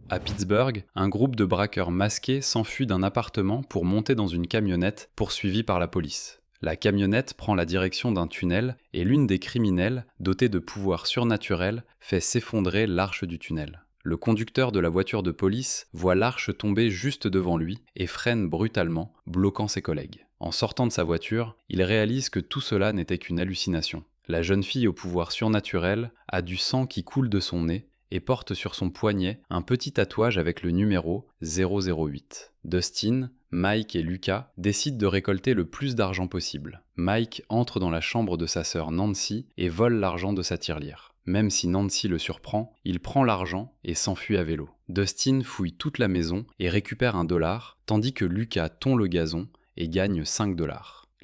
À Pittsburgh, un groupe de braqueurs masqués s'enfuit d'un appartement pour monter dans une camionnette poursuivie par la police. La camionnette prend la direction d'un tunnel et l'une des criminelles, dotée de pouvoirs surnaturels, fait s'effondrer l'arche du tunnel. Le conducteur de la voiture de police voit l'arche tomber juste devant lui et freine brutalement, bloquant ses collègues. En sortant de sa voiture, il réalise que tout cela n'était qu'une hallucination. La jeune fille au pouvoir surnaturel a du sang qui coule de son nez et porte sur son poignet un petit tatouage avec le numéro 008. Dustin, Mike et Lucas décident de récolter le plus d'argent possible. Mike entre dans la chambre de sa sœur Nancy et vole l'argent de sa tirelire. Même si Nancy le surprend, il prend l'argent et s'enfuit à vélo. Dustin fouille toute la maison et récupère $1, tandis que Lucas tond le gazon et gagne $5.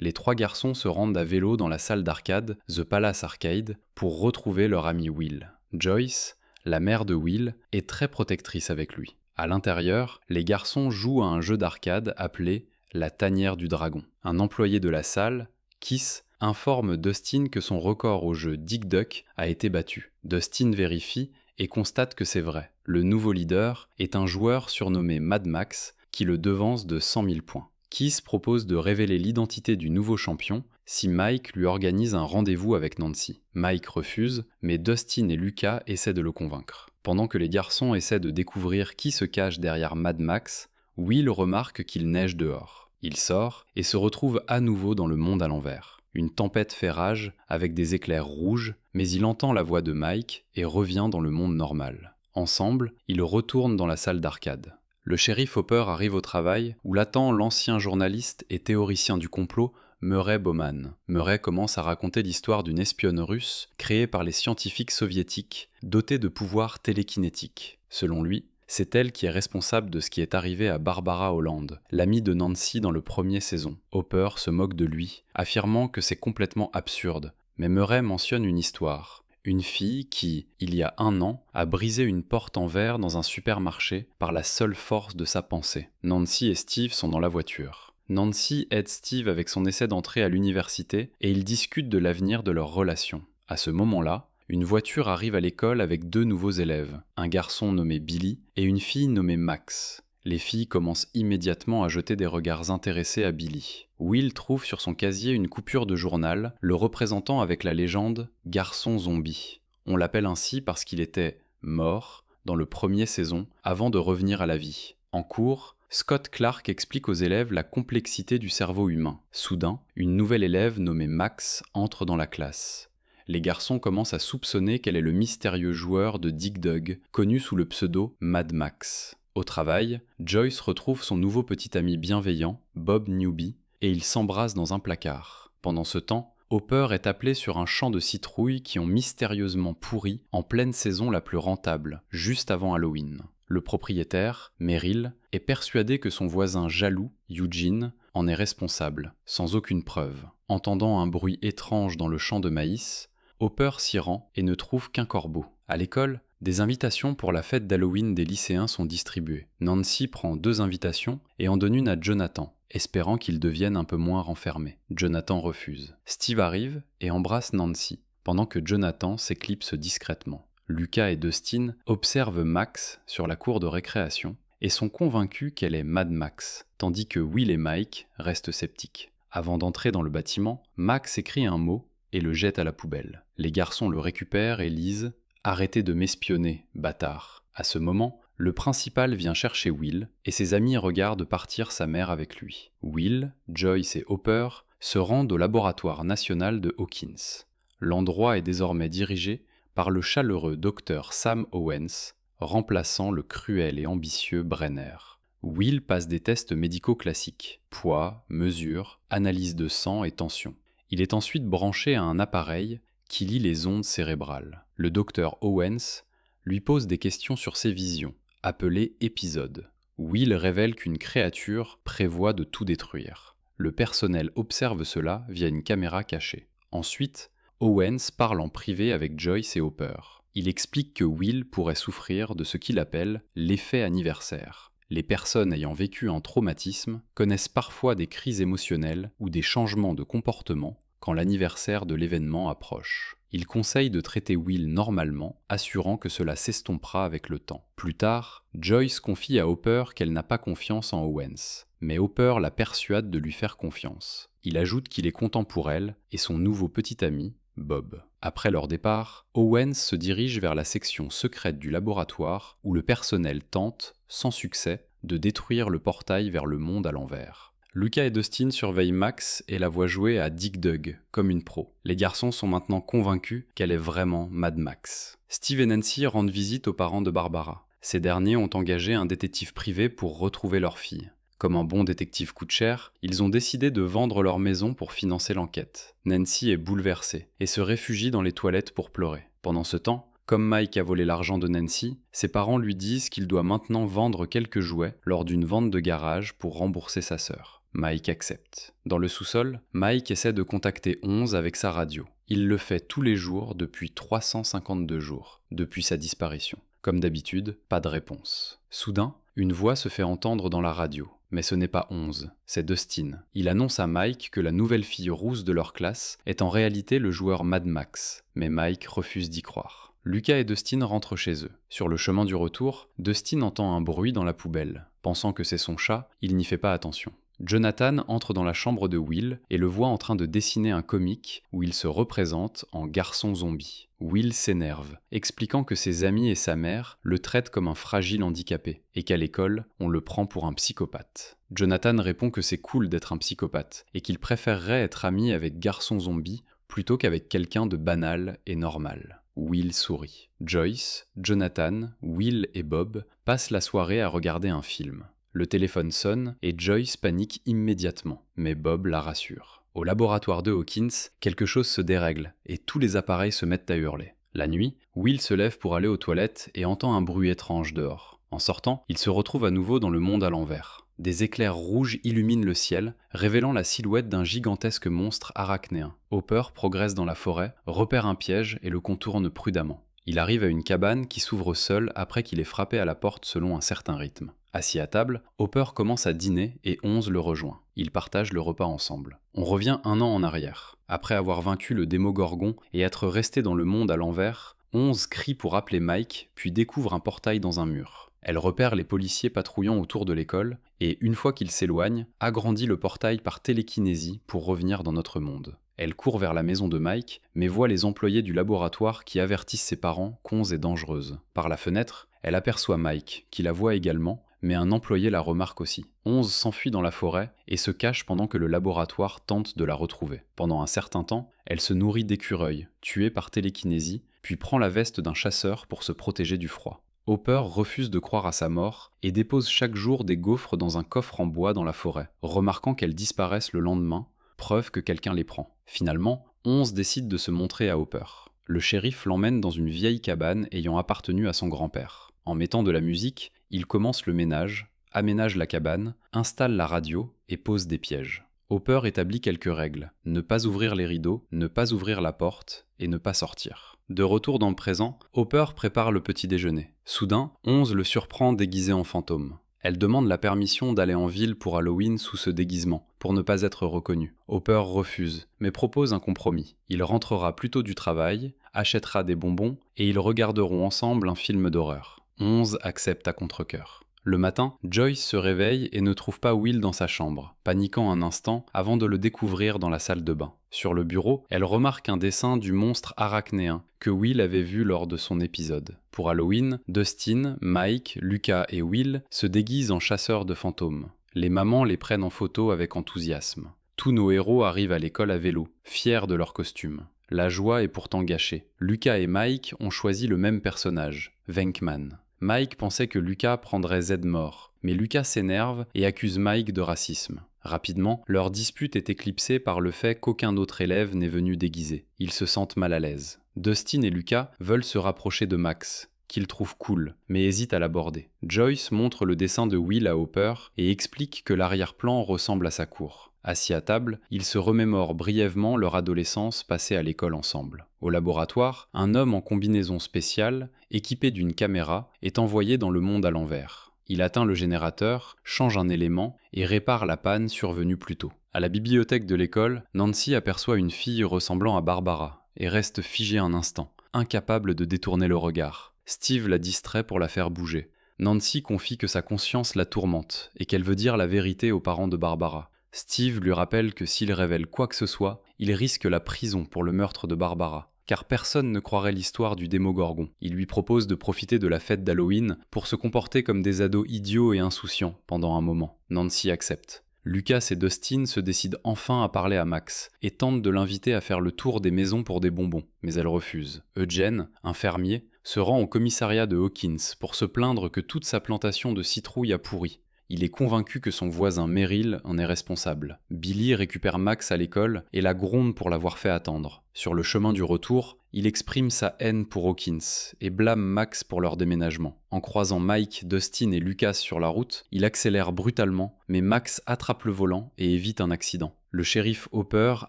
Les trois garçons se rendent à vélo dans la salle d'arcade, The Palace Arcade, pour retrouver leur ami Will. Joyce, la mère de Will, est très protectrice avec lui. À l'intérieur, les garçons jouent à un jeu d'arcade appelé la tanière du dragon. Un employé de la salle, Kiss, informe Dustin que son record au jeu Dick Duck a été battu. Dustin vérifie et constate que c'est vrai. Le nouveau leader est un joueur surnommé Mad Max qui le devance de 100 000 points. Kiss propose de révéler l'identité du nouveau champion si Mike lui organise un rendez-vous avec Nancy. Mike refuse, mais Dustin et Lucas essaient de le convaincre. Pendant que les garçons essaient de découvrir qui se cache derrière Mad Max, Will remarque qu'il neige dehors. Il sort et se retrouve à nouveau dans le monde à l'envers. Une tempête fait rage avec des éclairs rouges, mais il entend la voix de Mike et revient dans le monde normal. Ensemble, ils retournent dans la salle d'arcade. Le shérif Hopper arrive au travail où l'attend l'ancien journaliste et théoricien du complot Murray Bowman. Murray commence à raconter l'histoire d'une espionne russe créée par les scientifiques soviétiques dotée de pouvoirs télékinétiques. Selon lui, c'est elle qui est responsable de ce qui est arrivé à Barbara Holland, l'amie de Nancy dans le premier saison. Hopper se moque de lui, affirmant que c'est complètement absurde. Mais Murray mentionne une histoire. Une fille qui, il y a 1 an, a brisé une porte en verre dans un supermarché par la seule force de sa pensée. Nancy et Steve sont dans la voiture. Nancy aide Steve avec son essai d'entrée à l'université et ils discutent de l'avenir de leur relation. À ce moment-là, une voiture arrive à l'école avec 2 nouveaux élèves, un garçon nommé Billy et une fille nommée Max. Les filles commencent immédiatement à jeter des regards intéressés à Billy. Will trouve sur son casier une coupure de journal, le représentant avec la légende « Garçon zombie ». On l'appelle ainsi parce qu'il était mort dans le premier saison avant de revenir à la vie. En cours, Scott Clark explique aux élèves la complexité du cerveau humain. Soudain, une nouvelle élève nommée Max entre dans la classe. Les garçons commencent à soupçonner qu'elle est le mystérieux joueur de Dig Dug, connu sous le pseudo Mad Max. Au travail, Joyce retrouve son nouveau petit ami bienveillant, Bob Newby, et ils s'embrassent dans un placard. Pendant ce temps, Hopper est appelé sur un champ de citrouilles qui ont mystérieusement pourri en pleine saison la plus rentable, juste avant Halloween. Le propriétaire, Merrill, est persuadé que son voisin jaloux, Eugene, en est responsable, sans aucune preuve. Entendant un bruit étrange dans le champ de maïs, Hopper s'y rend et ne trouve qu'un corbeau. À l'école, des invitations pour la fête d'Halloween des lycéens sont distribuées. Nancy prend 2 invitations et en donne une à Jonathan, espérant qu'il devienne un peu moins renfermé. Jonathan refuse. Steve arrive et embrasse Nancy, pendant que Jonathan s'éclipse discrètement. Lucas et Dustin observent Max sur la cour de récréation et sont convaincus qu'elle est Mad Max, tandis que Will et Mike restent sceptiques. Avant d'entrer dans le bâtiment, Max écrit un mot et le jette à la poubelle. Les garçons le récupèrent et lisent « Arrêtez de m'espionner, bâtard ». À ce moment, le principal vient chercher Will et ses amis regardent partir sa mère avec lui. Will, Joyce et Hopper se rendent au laboratoire national de Hawkins. L'endroit est désormais dirigé par le chaleureux docteur Sam Owens, remplaçant le cruel et ambitieux Brenner. Will passe des tests médicaux classiques, poids, mesure, analyse de sang et tension. Il est ensuite branché à un appareil qui lit les ondes cérébrales. Le docteur Owens lui pose des questions sur ses visions, appelées épisodes. Will révèle qu'une créature prévoit de tout détruire. Le personnel observe cela via une caméra cachée. Ensuite, Owens parle en privé avec Joyce et Hopper. Il explique que Will pourrait souffrir de ce qu'il appelle l'effet anniversaire. Les personnes ayant vécu un traumatisme connaissent parfois des crises émotionnelles ou des changements de comportement quand l'anniversaire de l'événement approche. Il conseille de traiter Will normalement, assurant que cela s'estompera avec le temps. Plus tard, Joyce confie à Hopper qu'elle n'a pas confiance en Owens, mais Hopper la persuade de lui faire confiance. Il ajoute qu'il est content pour elle et son nouveau petit ami, Bob. Après leur départ, Owens se dirige vers la section secrète du laboratoire où le personnel tente, sans succès, de détruire le portail vers le monde à l'envers. Lucas et Dustin surveillent Max et la voient jouer à Dig Dug, comme une pro. Les garçons sont maintenant convaincus qu'elle est vraiment Mad Max. Steve et Nancy rendent visite aux parents de Barbara. Ces derniers ont engagé un détective privé pour retrouver leur fille. Comme un bon détective coûte cher, ils ont décidé de vendre leur maison pour financer l'enquête. Nancy est bouleversée et se réfugie dans les toilettes pour pleurer. Pendant ce temps, comme Mike a volé l'argent de Nancy, ses parents lui disent qu'il doit maintenant vendre quelques jouets lors d'une vente de garage pour rembourser sa sœur. Mike accepte. Dans le sous-sol, Mike essaie de contacter 11 avec sa radio. Il le fait tous les jours depuis 352 jours, depuis sa disparition. Comme d'habitude, pas de réponse. Soudain, une voix se fait entendre dans la radio. Mais ce n'est pas 11, c'est Dustin. Il annonce à Mike que la nouvelle fille rousse de leur classe est en réalité le joueur Mad Max, mais Mike refuse d'y croire. Lucas et Dustin rentrent chez eux. Sur le chemin du retour, Dustin entend un bruit dans la poubelle. Pensant que c'est son chat, il n'y fait pas attention. Jonathan entre dans la chambre de Will et le voit en train de dessiner un comic où il se représente en garçon zombie. Will s'énerve, expliquant que ses amis et sa mère le traitent comme un fragile handicapé et qu'à l'école, on le prend pour un psychopathe. Jonathan répond que c'est cool d'être un psychopathe et qu'il préférerait être ami avec garçon zombie plutôt qu'avec quelqu'un de banal et normal. Will sourit. Joyce, Jonathan, Will et Bob passent la soirée à regarder un film. Le téléphone sonne et Joyce panique immédiatement, mais Bob la rassure. Au laboratoire de Hawkins, quelque chose se dérègle et tous les appareils se mettent à hurler. La nuit, Will se lève pour aller aux toilettes et entend un bruit étrange dehors. En sortant, il se retrouve à nouveau dans le monde à l'envers. Des éclairs rouges illuminent le ciel, révélant la silhouette d'un gigantesque monstre arachnéen. Hopper progresse dans la forêt, repère un piège et le contourne prudemment. Il arrive à une cabane qui s'ouvre seule après qu'il ait frappé à la porte selon un certain rythme. Assis à table, Hopper commence à dîner et 11 le rejoint. Ils partagent le repas ensemble. On revient un an en arrière. Après avoir vaincu le Démogorgon et être resté dans le monde à l'envers, 11 crie pour appeler Mike, puis découvre un portail dans un mur. Elle repère les policiers patrouillant autour de l'école et, une fois qu'ils s'éloignent, agrandit le portail par télékinésie pour revenir dans notre monde. Elle court vers la maison de Mike, mais voit les employés du laboratoire qui avertissent ses parents qu'Onze est dangereuse. Par la fenêtre, elle aperçoit Mike, qui la voit également, mais un employé la remarque aussi. Onze s'enfuit dans la forêt et se cache pendant que le laboratoire tente de la retrouver. Pendant un certain temps, elle se nourrit d'écureuils, tués par télékinésie, puis prend la veste d'un chasseur pour se protéger du froid. Hopper refuse de croire à sa mort et dépose chaque jour des gaufres dans un coffre en bois dans la forêt, remarquant qu'elles disparaissent le lendemain, preuve que quelqu'un les prend. Finalement, Onze décide de se montrer à Hopper. Le shérif l'emmène dans une vieille cabane ayant appartenu à son grand-père. En mettant de la musique, il commence le ménage, aménage la cabane, installe la radio et pose des pièges. Hopper établit quelques règles. Ne pas ouvrir les rideaux, ne pas ouvrir la porte et ne pas sortir. De retour dans le présent, Hopper prépare le petit déjeuner. Soudain, Onze le surprend déguisé en fantôme. Elle demande la permission d'aller en ville pour Halloween sous ce déguisement, pour ne pas être reconnu. Hopper refuse, mais propose un compromis. Il rentrera plus tôt du travail, achètera des bonbons, et ils regarderont ensemble un film d'horreur. Onze accepte à contre-cœur. Le matin, Joyce se réveille et ne trouve pas Will dans sa chambre, paniquant un instant avant de le découvrir dans la salle de bain. Sur le bureau, elle remarque un dessin du monstre arachnéen que Will avait vu lors de son épisode. Pour Halloween, Dustin, Mike, Lucas et Will se déguisent en chasseurs de fantômes. Les mamans les prennent en photo avec enthousiasme. Tous nos héros arrivent à l'école à vélo, fiers de leur costume. La joie est pourtant gâchée. Lucas et Mike ont choisi le même personnage, Venkman. Mike pensait que Lucas prendrait Zedmore, mais Lucas s'énerve et accuse Mike de racisme. Rapidement, leur dispute est éclipsée par le fait qu'aucun autre élève n'est venu déguisé. Ils se sentent mal à l'aise. Dustin et Lucas veulent se rapprocher de Max, qu'ils trouvent cool, mais hésitent à l'aborder. Joyce montre le dessin de Will à Hopper et explique que l'arrière-plan ressemble à sa cour. Assis à table, ils se remémorent brièvement leur adolescence passée à l'école ensemble. Au laboratoire, un homme en combinaison spéciale, équipé d'une caméra, est envoyé dans le monde à l'envers. Il atteint le générateur, change un élément et répare la panne survenue plus tôt. À la bibliothèque de l'école, Nancy aperçoit une fille ressemblant à Barbara et reste figée un instant, incapable de détourner le regard. Steve la distrait pour la faire bouger. Nancy confie que sa conscience la tourmente et qu'elle veut dire la vérité aux parents de Barbara. Steve lui rappelle que s'il révèle quoi que ce soit, il risque la prison pour le meurtre de Barbara, car personne ne croirait l'histoire du Démogorgon. Il lui propose de profiter de la fête d'Halloween pour se comporter comme des ados idiots et insouciants pendant un moment. Nancy accepte. Lucas et Dustin se décident enfin à parler à Max et tentent de l'inviter à faire le tour des maisons pour des bonbons, mais elle refuse. Eugene, un fermier, se rend au commissariat de Hawkins pour se plaindre que toute sa plantation de citrouilles a pourri. Il est convaincu que son voisin Merrill en est responsable. Billy récupère Max à l'école et la gronde pour l'avoir fait attendre. Sur le chemin du retour, il exprime sa haine pour Hawkins et blâme Max pour leur déménagement. En croisant Mike, Dustin et Lucas sur la route, il accélère brutalement, mais Max attrape le volant et évite un accident. Le shérif Hopper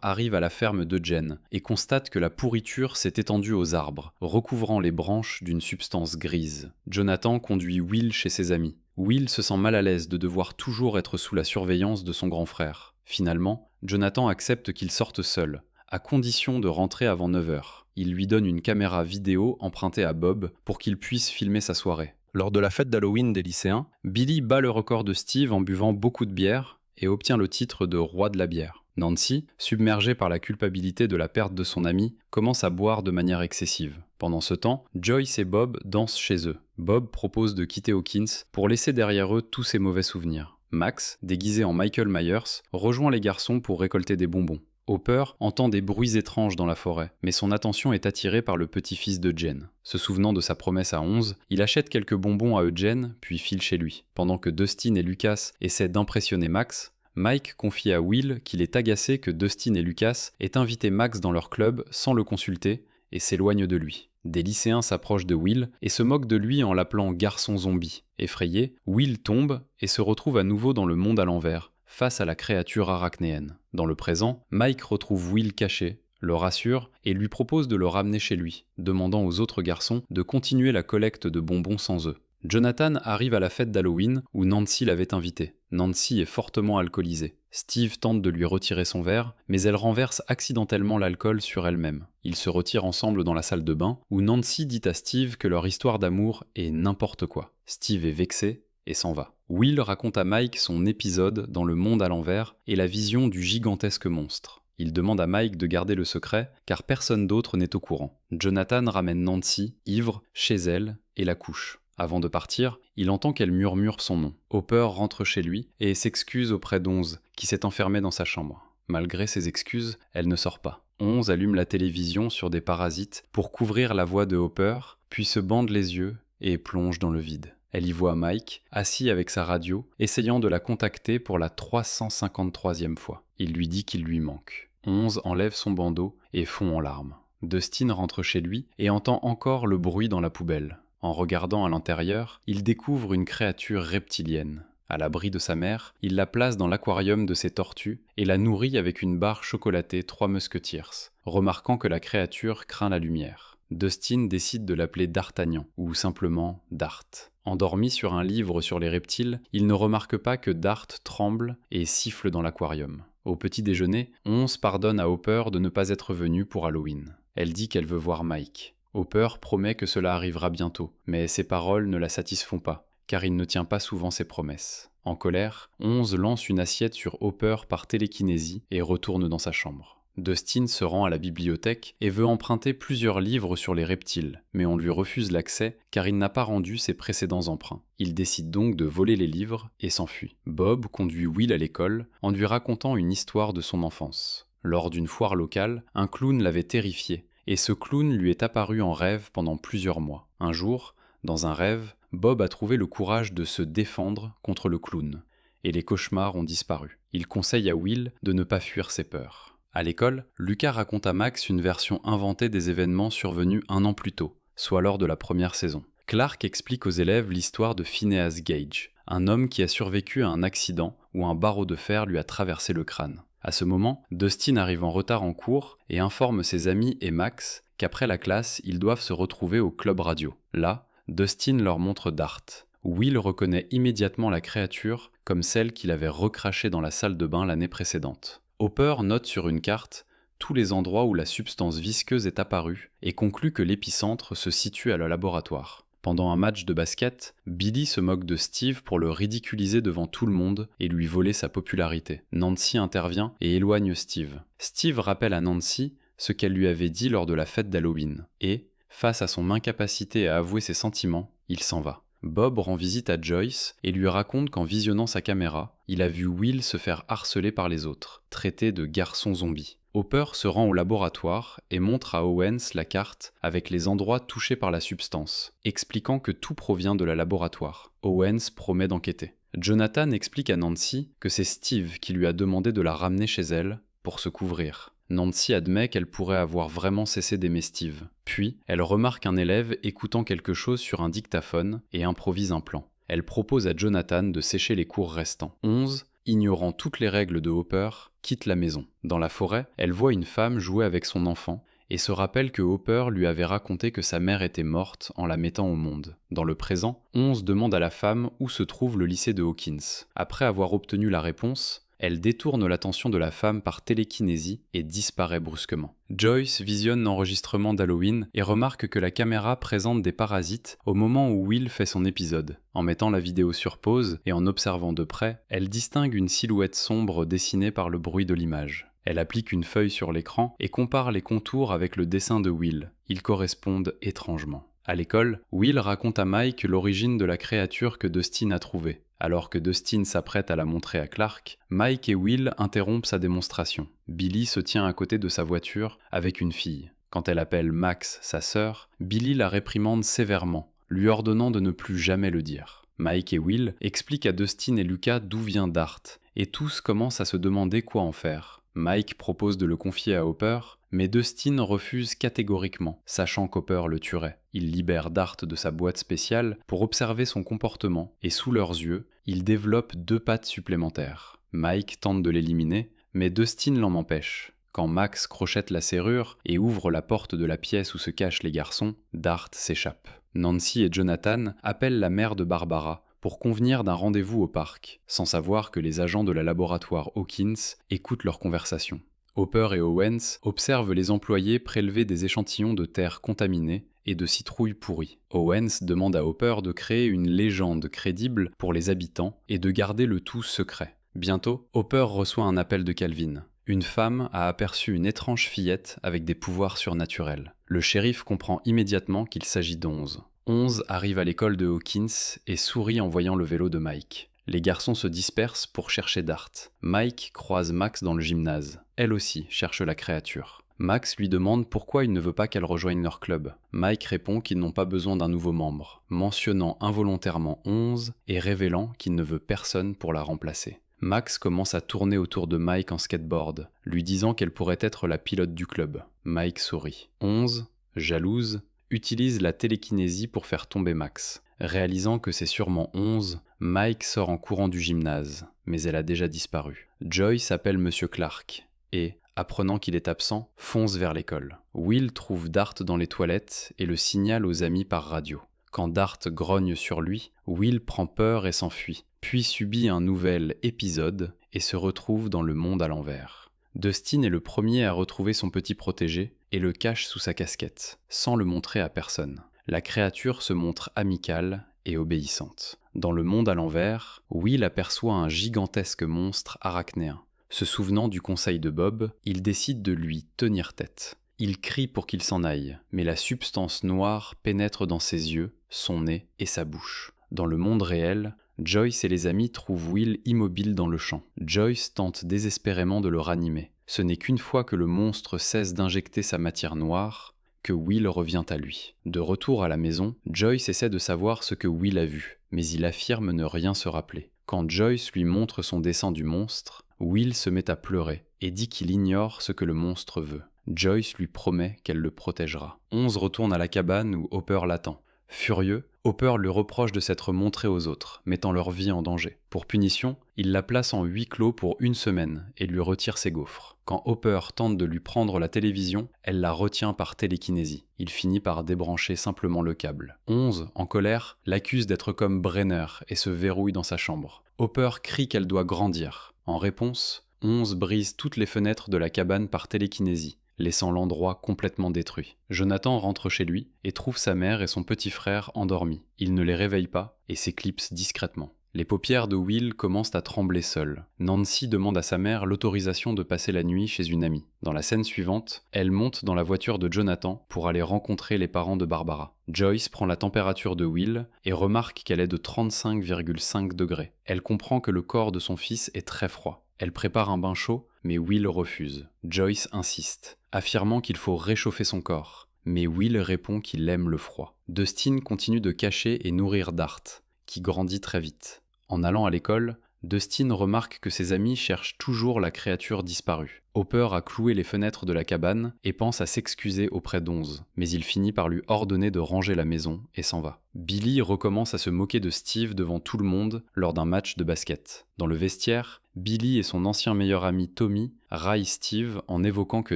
arrive à la ferme d'Eugene et constate que la pourriture s'est étendue aux arbres, recouvrant les branches d'une substance grise. Jonathan conduit Will chez ses amis. Will se sent mal à l'aise de devoir toujours être sous la surveillance de son grand frère. Finalement, Jonathan accepte qu'il sorte seul, à condition de rentrer avant 9h. Il lui donne une caméra vidéo empruntée à Bob pour qu'il puisse filmer sa soirée. Lors de la fête d'Halloween des lycéens, Billy bat le record de Steve en buvant beaucoup de bière et obtient le titre de roi de la bière. Nancy, submergée par la culpabilité de la perte de son ami, commence à boire de manière excessive. Pendant ce temps, Joyce et Bob dansent chez eux. Bob propose de quitter Hawkins pour laisser derrière eux tous ses mauvais souvenirs. Max, déguisé en Michael Myers, rejoint les garçons pour récolter des bonbons. Hopper entend des bruits étranges dans la forêt, mais son attention est attirée par le petit-fils de Jen. Se souvenant de sa promesse à 11, il achète quelques bonbons à Eugene, puis file chez lui. Pendant que Dustin et Lucas essaient d'impressionner Max, Mike confie à Will qu'il est agacé que Dustin et Lucas aient invité Max dans leur club sans le consulter et s'éloigne de lui. Des lycéens s'approchent de Will et se moquent de lui en l'appelant garçon zombie. Effrayé, Will tombe et se retrouve à nouveau dans le monde à l'envers, face à la créature arachnéenne. Dans le présent, Mike retrouve Will caché, le rassure et lui propose de le ramener chez lui, demandant aux autres garçons de continuer la collecte de bonbons sans eux. Jonathan arrive à la fête d'Halloween où Nancy l'avait invité. Nancy est fortement alcoolisée. Steve tente de lui retirer son verre, mais elle renverse accidentellement l'alcool sur elle-même. Ils se retirent ensemble dans la salle de bain où Nancy dit à Steve que leur histoire d'amour est n'importe quoi. Steve est vexé et s'en va. Will raconte à Mike son épisode dans le monde à l'envers et la vision du gigantesque monstre. Il demande à Mike de garder le secret car personne d'autre n'est au courant. Jonathan ramène Nancy, ivre, chez elle et la couche. Avant de partir, il entend qu'elle murmure son nom. Hopper rentre chez lui et s'excuse auprès d'11, qui s'est enfermée dans sa chambre. Malgré ses excuses, elle ne sort pas. 11 allume la télévision sur des parasites pour couvrir la voix de Hopper, puis se bande les yeux et plonge dans le vide. Elle y voit Mike, assis avec sa radio, essayant de la contacter pour la 353e fois. Il lui dit qu'il lui manque. 11 enlève son bandeau et fond en larmes. Dustin rentre chez lui et entend encore le bruit dans la poubelle. En regardant à l'intérieur, il découvre une créature reptilienne. À l'abri de sa mère, il la place dans l'aquarium de ses tortues et la nourrit avec une barre chocolatée 3 Musketeers, remarquant que la créature craint la lumière. Dustin décide de l'appeler D'Artagnan, ou simplement Dart. Endormi sur un livre sur les reptiles, il ne remarque pas que Dart tremble et siffle dans l'aquarium. Au petit déjeuner, 11 pardonne à Hopper de ne pas être venu pour Halloween. Elle dit qu'elle veut voir Mike. Hopper promet que cela arrivera bientôt, mais ses paroles ne la satisfont pas, car il ne tient pas souvent ses promesses. En colère, 11 lance une assiette sur Hopper par télékinésie et retourne dans sa chambre. Dustin se rend à la bibliothèque et veut emprunter plusieurs livres sur les reptiles, mais on lui refuse l'accès car il n'a pas rendu ses précédents emprunts. Il décide donc de voler les livres et s'enfuit. Bob conduit Will à l'école en lui racontant une histoire de son enfance. Lors d'une foire locale, un clown l'avait terrifié, et ce clown lui est apparu en rêve pendant plusieurs mois. Un jour, dans un rêve, Bob a trouvé le courage de se défendre contre le clown, et les cauchemars ont disparu. Il conseille à Will de ne pas fuir ses peurs. À l'école, Lucas raconte à Max une version inventée des événements survenus 1 an plus tôt, soit lors de la première saison. Clark explique aux élèves l'histoire de Phineas Gage, un homme qui a survécu à un accident où un barreau de fer lui a traversé le crâne. À ce moment, Dustin arrive en retard en cours et informe ses amis et Max qu'après la classe, ils doivent se retrouver au club radio. Là, Dustin leur montre Dart. Will reconnaît immédiatement la créature comme celle qu'il avait recrachée dans la salle de bain l'année précédente. Hopper note sur une carte tous les endroits où la substance visqueuse est apparue et conclut que l'épicentre se situe à le laboratoire. Pendant un match de basket, Billy se moque de Steve pour le ridiculiser devant tout le monde et lui voler sa popularité. Nancy intervient et éloigne Steve. Steve rappelle à Nancy ce qu'elle lui avait dit lors de la fête d'Halloween et, face à son incapacité à avouer ses sentiments, il s'en va. Bob rend visite à Joyce et lui raconte qu'en visionnant sa caméra, il a vu Will se faire harceler par les autres, traité de garçon zombie. Hopper se rend au laboratoire et montre à Owens la carte avec les endroits touchés par la substance, expliquant que tout provient de la laboratoire. Owens promet d'enquêter. Jonathan explique à Nancy que c'est Steve qui lui a demandé de la ramener chez elle pour se couvrir. Nancy admet qu'elle pourrait avoir vraiment cessé d'aimer Steve. Puis, elle remarque un élève écoutant quelque chose sur un dictaphone et improvise un plan. Elle propose à Jonathan de sécher les cours restants. 11, ignorant toutes les règles de Hopper, quitte la maison. Dans la forêt, elle voit une femme jouer avec son enfant et se rappelle que Hopper lui avait raconté que sa mère était morte en la mettant au monde. Dans le présent, 11 demande à la femme où se trouve le lycée de Hawkins. Après avoir obtenu la réponse, elle détourne l'attention de la femme par télékinésie et disparaît brusquement. Joyce visionne l'enregistrement d'Halloween et remarque que la caméra présente des parasites au moment où Will fait son épisode. En mettant la vidéo sur pause et en observant de près, elle distingue une silhouette sombre dessinée par le bruit de l'image. Elle applique une feuille sur l'écran et compare les contours avec le dessin de Will. Ils correspondent étrangement. À l'école, Will raconte à Mike l'origine de la créature que Dustin a trouvée. Alors que Dustin s'apprête à la montrer à Clark, Mike et Will interrompent sa démonstration. Billy se tient à côté de sa voiture avec une fille. Quand elle appelle Max sa sœur, Billy la réprimande sévèrement, lui ordonnant de ne plus jamais le dire. Mike et Will expliquent à Dustin et Lucas d'où vient Dart, et tous commencent à se demander quoi en faire. Mike propose de le confier à Hopper, mais Dustin refuse catégoriquement, sachant qu'Hopper le tuerait. Il libère Dart de sa boîte spéciale pour observer son comportement, et sous leurs yeux, il développe 2 pattes supplémentaires. Mike tente de l'éliminer, mais Dustin l'en empêche. Quand Max crochette la serrure et ouvre la porte de la pièce où se cachent les garçons, Dart s'échappe. Nancy et Jonathan appellent la mère de Barbara pour convenir d'un rendez-vous au parc, sans savoir que les agents de la laboratoire Hawkins écoutent leur conversation. Hopper et Owens observent les employés prélever des échantillons de terre contaminée et de citrouilles pourries. Owens demande à Hopper de créer une légende crédible pour les habitants et de garder le tout secret. Bientôt, Hopper reçoit un appel de Calvin. Une femme a aperçu une étrange fillette avec des pouvoirs surnaturels. Le shérif comprend immédiatement qu'il s'agit d'11. 11 arrive à l'école de Hawkins et sourit en voyant le vélo de Mike. Les garçons se dispersent pour chercher Dart. Mike croise Max dans le gymnase. Elle aussi cherche la créature. Max lui demande pourquoi il ne veut pas qu'elle rejoigne leur club. Mike répond qu'ils n'ont pas besoin d'un nouveau membre, mentionnant involontairement 11 et révélant qu'il ne veut personne pour la remplacer. Max commence à tourner autour de Mike en skateboard, lui disant qu'elle pourrait être la pilote du club. Mike sourit. 11, jalouse, utilise la télékinésie pour faire tomber Max. Réalisant que c'est sûrement 11, Mike sort en courant du gymnase, mais elle a déjà disparu. Joyce appelle Monsieur Clark et, apprenant qu'il est absent, fonce vers l'école. Will trouve Dart dans les toilettes et le signale aux amis par radio. Quand Dart grogne sur lui, Will prend peur et s'enfuit, puis subit un nouvel épisode et se retrouve dans le monde à l'envers. Dustin est le premier à retrouver son petit protégé et le cache sous sa casquette, sans le montrer à personne. La créature se montre amicale et obéissante. Dans le monde à l'envers, Will aperçoit un gigantesque monstre arachnéen. Se souvenant du conseil de Bob, il décide de lui tenir tête. Il crie pour qu'il s'en aille, mais la substance noire pénètre dans ses yeux, son nez et sa bouche. Dans le monde réel, Joyce et les amis trouvent Will immobile dans le champ. Joyce tente désespérément de le ranimer. Ce n'est qu'une fois que le monstre cesse d'injecter sa matière noire que Will revient à lui. De retour à la maison, Joyce essaie de savoir ce que Will a vu, mais il affirme ne rien se rappeler. Quand Joyce lui montre son dessin du monstre, Will se met à pleurer et dit qu'il ignore ce que le monstre veut. Joyce lui promet qu'elle le protégera. 11 retourne à la cabane où Hopper l'attend. Furieux, Hopper lui reproche de s'être montré aux autres, mettant leur vie en danger. Pour punition, il la place en huis clos pour 1 semaine et lui retire ses gaufres. Quand Hopper tente de lui prendre la télévision, elle la retient par télékinésie. Il finit par débrancher simplement le câble. 11, en colère, l'accuse d'être comme Brenner et se verrouille dans sa chambre. Hopper crie qu'elle doit grandir. En réponse, 11 brise toutes les fenêtres de la cabane par télékinésie, laissant l'endroit complètement détruit. Jonathan rentre chez lui et trouve sa mère et son petit frère endormis. Il ne les réveille pas et s'éclipse discrètement. Les paupières de Will commencent à trembler seules. Nancy demande à sa mère l'autorisation de passer la nuit chez une amie. Dans la scène suivante, elle monte dans la voiture de Jonathan pour aller rencontrer les parents de Barbara. Joyce prend la température de Will et remarque qu'elle est de 35,5 degrés. Elle comprend que le corps de son fils est très froid. Elle prépare un bain chaud, mais Will refuse. Joyce insiste, affirmant qu'il faut réchauffer son corps. Mais Will répond qu'il aime le froid. Dustin continue de cacher et nourrir Dart, qui grandit très vite. En allant à l'école, Dustin remarque que ses amis cherchent toujours la créature disparue. Hopper a cloué les fenêtres de la cabane et pense à s'excuser auprès d'11, mais il finit par lui ordonner de ranger la maison et s'en va. Billy recommence à se moquer de Steve devant tout le monde lors d'un match de basket. Dans le vestiaire, Billy et son ancien meilleur ami Tommy raillent Steve en évoquant que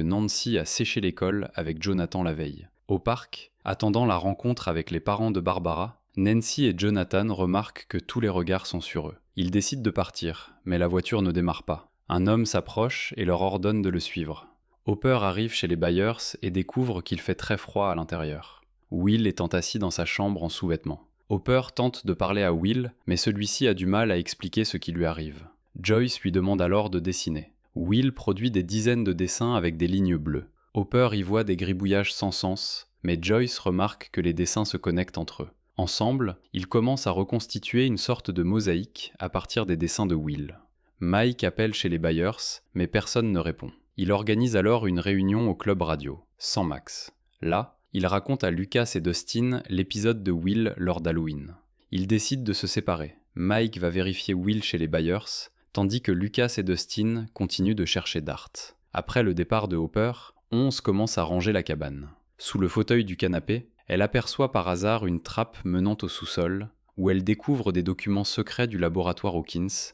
Nancy a séché l'école avec Jonathan la veille. Au parc, attendant la rencontre avec les parents de Barbara, Nancy et Jonathan remarquent que tous les regards sont sur eux. Ils décident de partir, mais la voiture ne démarre pas. Un homme s'approche et leur ordonne de le suivre. Hopper arrive chez les Byers et découvre qu'il fait très froid à l'intérieur. Will étant assis dans sa chambre en sous-vêtements. Hopper tente de parler à Will, mais celui-ci a du mal à expliquer ce qui lui arrive. Joyce lui demande alors de dessiner. Will produit des dizaines de dessins avec des lignes bleues. Hopper y voit des gribouillages sans sens, mais Joyce remarque que les dessins se connectent entre eux. Ensemble, ils commencent à reconstituer une sorte de mosaïque à partir des dessins de Will. Mike appelle chez les Byers, mais personne ne répond. Il organise alors une réunion au club radio, sans Max. Là, il raconte à Lucas et Dustin l'épisode de Will lors d'Halloween. Ils décident de se séparer. Mike va vérifier Will chez les Byers, tandis que Lucas et Dustin continuent de chercher Dart. Après le départ de Hopper, 11 commence à ranger la cabane. Sous le fauteuil du canapé, elle aperçoit par hasard une trappe menant au sous-sol, où elle découvre des documents secrets du laboratoire Hawkins,